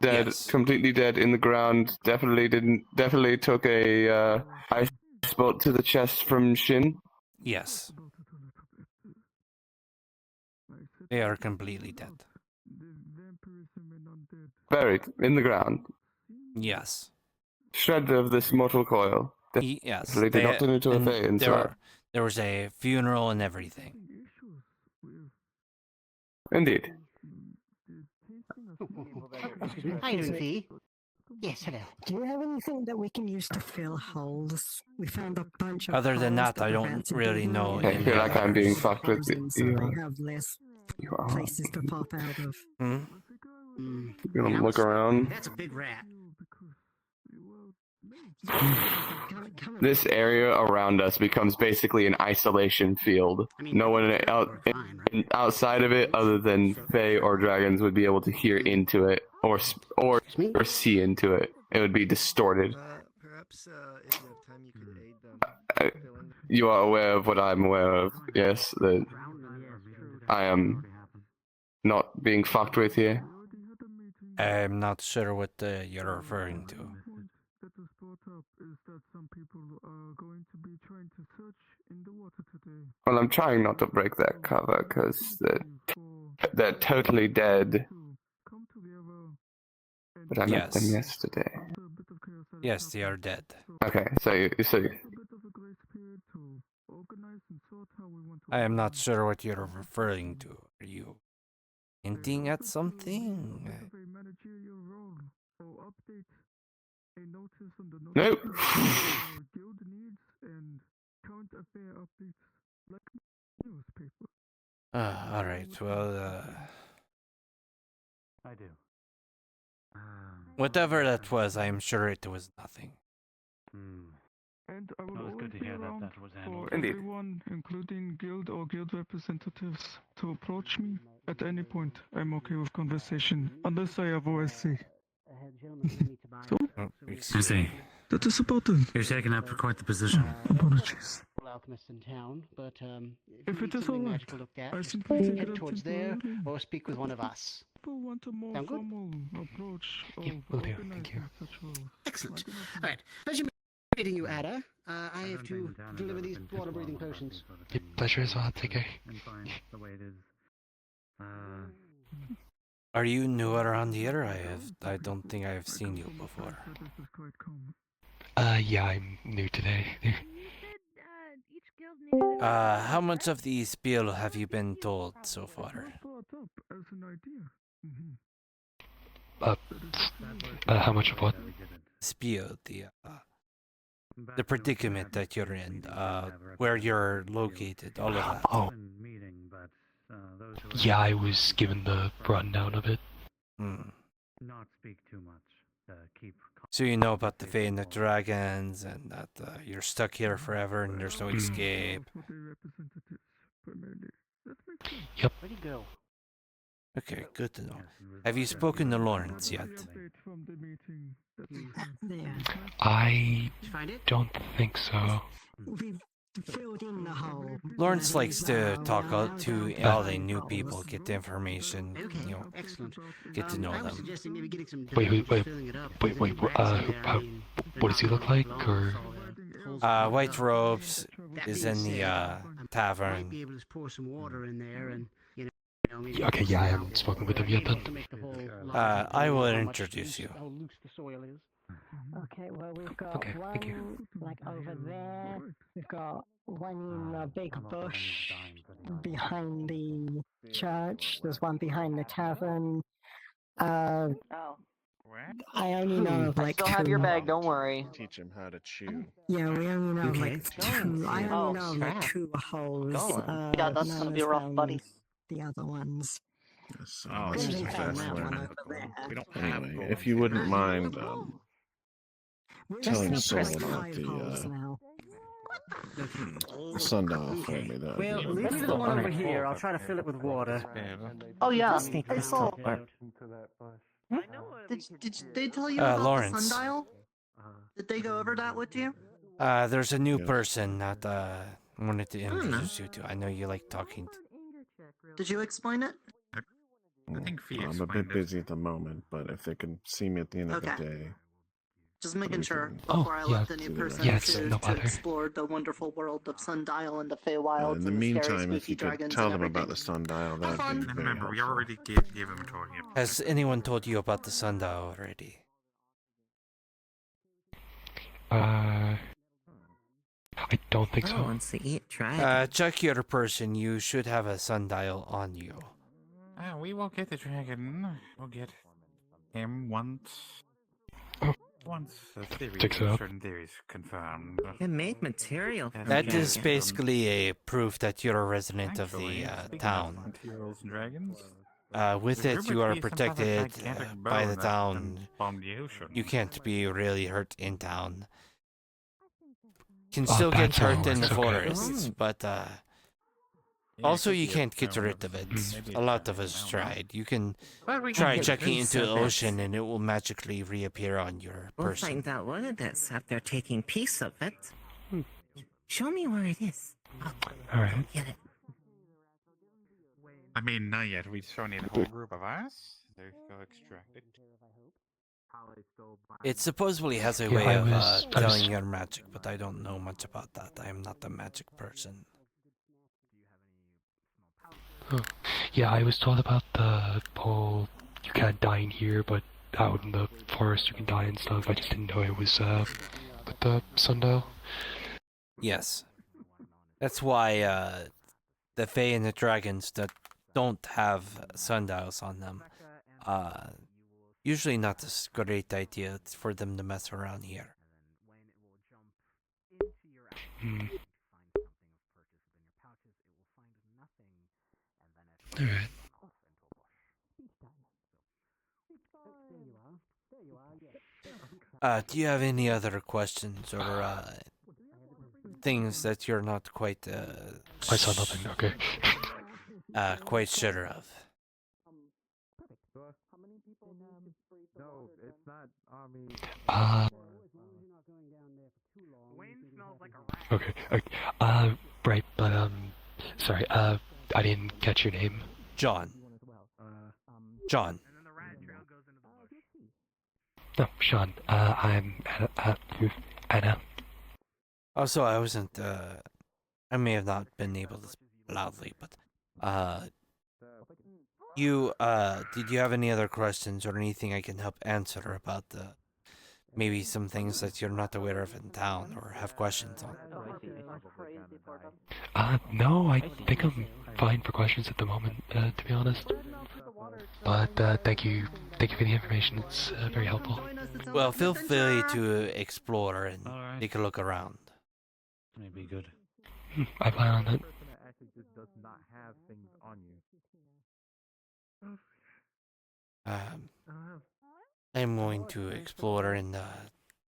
Yes. Completely dead in the ground. Definitely took a ice bolt to the chest from Shin. Yes. They are completely dead. Buried in the ground. Yes. Shred of this mortal coil. Yes. Definitely did not turn into a fae inside. There was a funeral and everything. Indeed. Hi, Lucy. Yes, hello. Do you have anything that we can use to fill holes? We found a bunch of Other than holes that, I don't really know. I feel like I'm being fucked with. so I have less places to pop out of. You gonna look around? That's a big rat. This area around us becomes basically an isolation field. No one outside of it, other than fae or dragons, would be able to hear into it or see into it. It would be distorted. Perhaps if you have time, you could aid them. You are aware of what I'm aware of, yes? That I am not being fucked with here. I'm not sure what you're referring to. Well, I'm trying not to break that cover because they're totally dead. But I met them yesterday. Yes, they are dead. Okay, so I am not sure what you're referring to. Are you hinting at something? Nope. All right. Well, I do. whatever that was, I am sure it was nothing. And I will Well, it's good to hear that that was handled. for everyone, including guild or guild representatives, to approach me at any point. I'm okay with conversation, unless I have OSC. So, I see. that is about it. You're taking up quite the position. Apologies. Alchemist in town, but If it is something alright, nice to look at, I just simply take it head up towards temporarily. there or speak with one of us. People want a more Sound good? formal approach of will do. Thank organizing you. such roles. Excellent. All right. Pleasure meeting you, Ada. I have to deliver these water-breathing potions. Pleasure as well. Take care. The way it is. Are you new around here? I don't think I have seen you before. Yeah, I'm new today. How much of the spiel have you been told so far? How much of what? Spiel, the predicament that you're in, where you're located, all of that. Oh. Yeah, I was given the rundown of it. Not speak too much. Keep. So you know about the Fae and the dragons, and that you're stuck here forever and there's no escape. Yep. Where'd he go? Okay, good to know. Have you spoken to Lawrence yet? I don't think so. Filled in the hole. Lawrence likes to talk to all the new people, get the information, you know, Excellent. get to know I was them. suggesting maybe getting some Wait, filling it up. what does he look like, or? White robes is in the Might tavern. be able to pour some water in there and Yeah, okay, yeah, I haven't spoken with him yet then. I will introduce you. How loose the soil is. Okay, well, we've got Okay, thank you. one, like, over there. We've got one in a big bush behind the church. There's one behind the tavern. I only know of, like, I still have your bag, don't worry. Teach him how to chew. Yeah, we only know of, Okay. like, two. I only know of, like, two holes. Yeah, that's none gonna of be rough, them, buddy. The other ones. Oh, this is a fast that one learner. over there. We don't anyway, if you wouldn't mind telling Just Soul press about 5 holes the now. sundial for me, that Well, would be leave the one over here. I'll try to fill it with water. Oh yeah. Sneak Hey, this Saul. top part. Did they tell you about Lawrence. the sundial? Did they go over that with you? There's a new person that I wanted to introduce you to. I know you like talking. Did you explain it? I think I'm a bit busy at the moment, but if they can see me at the end of the Okay. day. Just making sure Oh, before I yeah. let the new person Yes, to, no to bother. explore the wonderful world of Sundial and the Feywilds In the and the scary meantime, if spooky you could dragons tell and them everything. about the sundial, that would be very Remember, we helpful. already gave him a tour. Has anyone told you about the sundial already? I don't think so. Wants to eat dragon. Check your person. You should have a sundial on you. We will get the dragon. We'll get him once. Once the theory, Check it out. certain theories confirmed. It made material. That is basically a proof that you're a resident of the town. Materials and dragons. With There it, you are would be some type of protected gigantic by bow the that town. can bomb the ocean. You can't be really hurt in town. Can Oh, still get that's how it hurt in the works, okay. forests, but also you can't get rid of it. A lot of us tried. You can Well, we try can checking piece into the of it. ocean and it will magically reappear on your We'll person. find out what it is after taking piece of it. Show me where it is. Alright. Get it. I mean, not yet. We still need a whole group of us. They go extract it. It supposedly has a Yeah, way I of was- telling your magic, but I don't know much about that. I am not a magic person. Oh. Yeah, I was told about the whole you can't die in here, but out in the forest you can die and stuff. I just didn't know it was with the Sundial. Yes. That's why the Fae and the dragons that don't have sundials on them, usually not a great idea for them to mess around here. Hmm. Alright. Do you have any other questions or things that you're not quite I saw nothing, okay. quite sure of? No, it's not army. Okay, right, but, sorry, I didn't catch your name. John. John. No, Sean, I'm Anna. Also, I wasn't, I may have not been able to speak loudly, but, did you have any other questions or anything I can help answer about maybe some things that you're not aware of in town or have questions on? No, I think I'm fine for questions at the moment, to be honest. But, thank you for the information, it's very helpful. Well, feel free to explore and take a look around. Maybe good. I plan on it. I'm going to explore and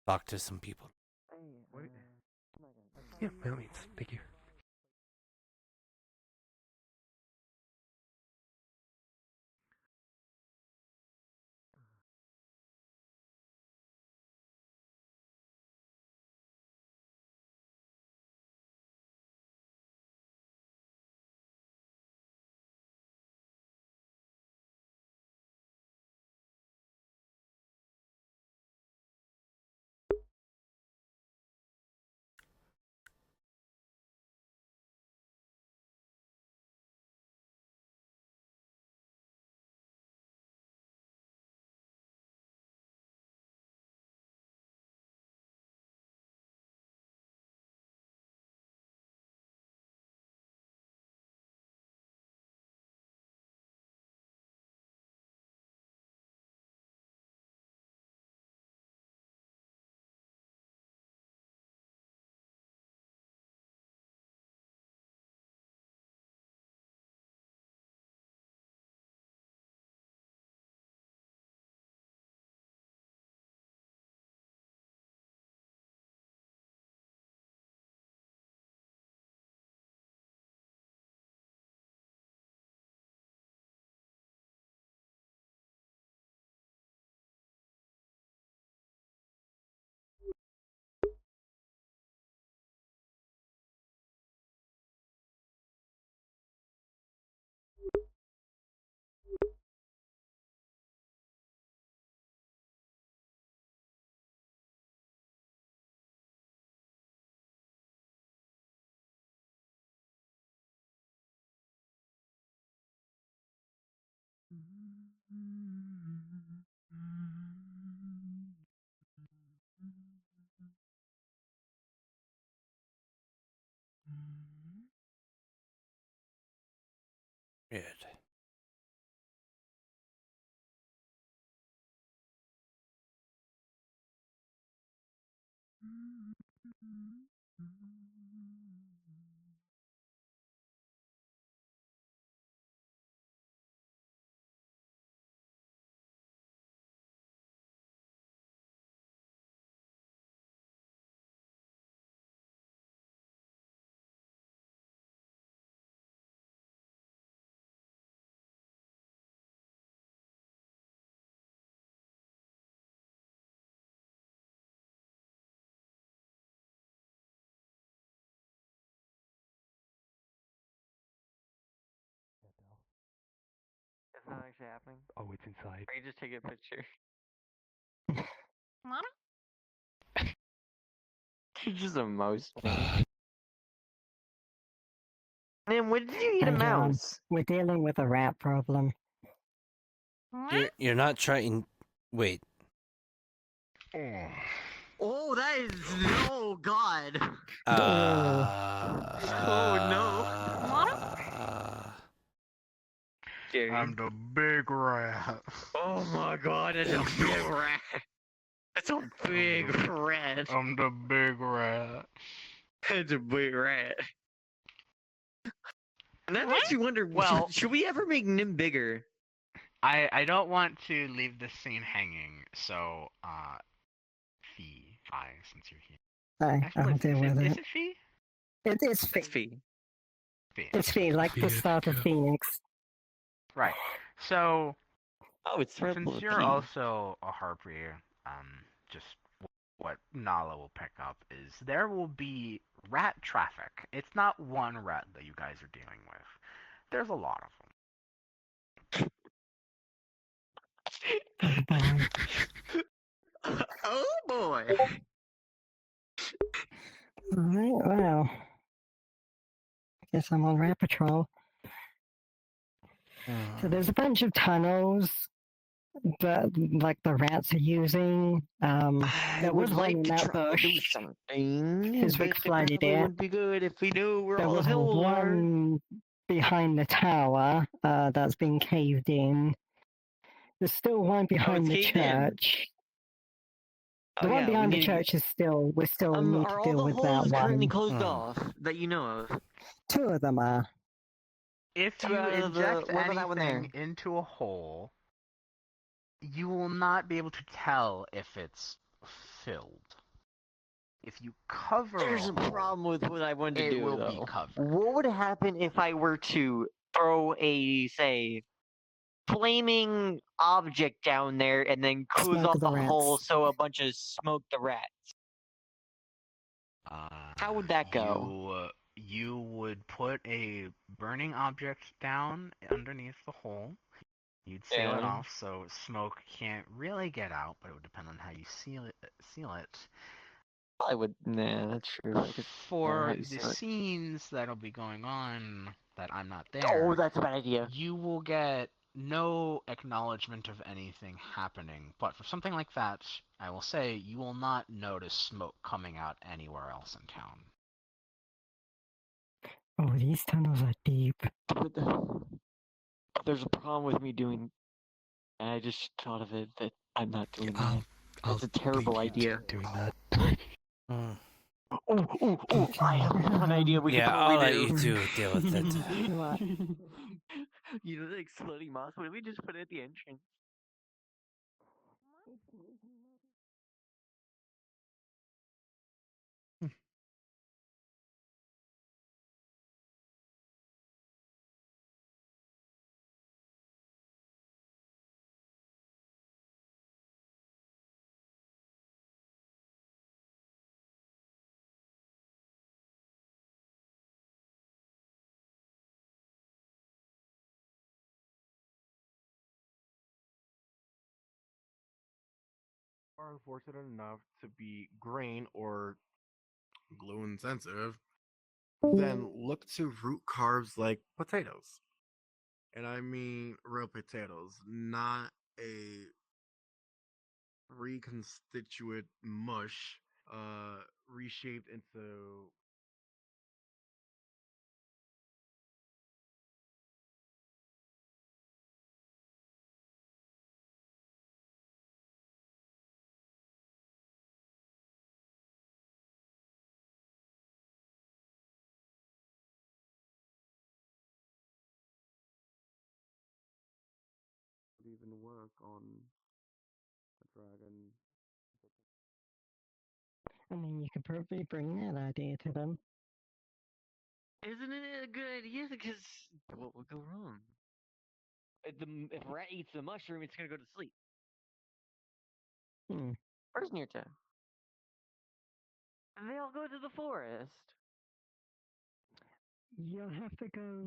talk to some people. Yeah, by all means, thank you. Good. It's not actually happening. Oh, it's inside. Or you just take a picture. He's just a mouse. Man, when did you eat a Hey, John, mouse? we're dealing with a rat problem. You're not trying. Wait. Oh, that is oh god. Oh no. I'm the big rat. Oh my god, it's a big rat. It's a big rat. I'm the big rat. It's a big rat. And that makes you wonder, Well- should we ever make Nim bigger? I don't want to leave this scene hanging, so Fee, since you're here. I'll deal with Is it. it Fee? It is Fee. It's Fee. It's Fee, like the start of Phoenix. Right. So, oh, it's since you're P. also a harpy, just what Nala will pick up is there will be rat traffic. It's not one rat that you guys are dealing with. There's a lot of them. Oh boy. Alright, well. I guess I'm on rat patrol. So there's a bunch of tunnels that, like, the rats are using. There was one in that bush. Because we flooded it. Would be good if we knew we're There all was hills are. one behind the tower that's been caved in. There's still one behind the caved in? church. Oh, The one yeah, we behind the need- church is still, we still need are to all deal the with that holes currently one. closed off that you know of? 2 of them are. If Two you out of the- inject what about that one there? anything into a hole, you will not be able to tell if it's filled. If you cover There's a a hole, problem with what I wanted to it do, will though. be covered. What would happen if I were to throw a, say, flaming object down there and then close Smoke off the the hole rats. so a bunch of smoke the rats? How would that go? You would put a burning object down underneath the hole. You'd seal it Yeah. off so smoke can't really get out, but it would depend on how you seal it. I would. Nah, that's true. I guess, For you the seal it. scenes that'll be going on that I'm not there, Oh, that's a bad idea. you will get no acknowledgement of anything happening. But for something like that, I will say you will not notice smoke coming out anywhere else in town. Oh, these tunnels are deep. There's a problem with me doing. And I just thought of it that I'm not doing that. That's a terrible idea. Doing that. Oh, I have one idea we Yeah, could I'll totally let do. you two deal with it. You know the exploding moss? What if we just put it at the entrance? Are unfortunate enough to be grain or glue insensitive, then look to root carbs like potatoes. And I mean real potatoes, not a reconstitute mush reshaped into even work on a dragon. I mean, you could probably bring that idea to them. Isn't it a good idea? Because what would go wrong? If a rat eats the mushroom, it's gonna go to sleep. Where's near town? And they all go to the forest. You'll have to go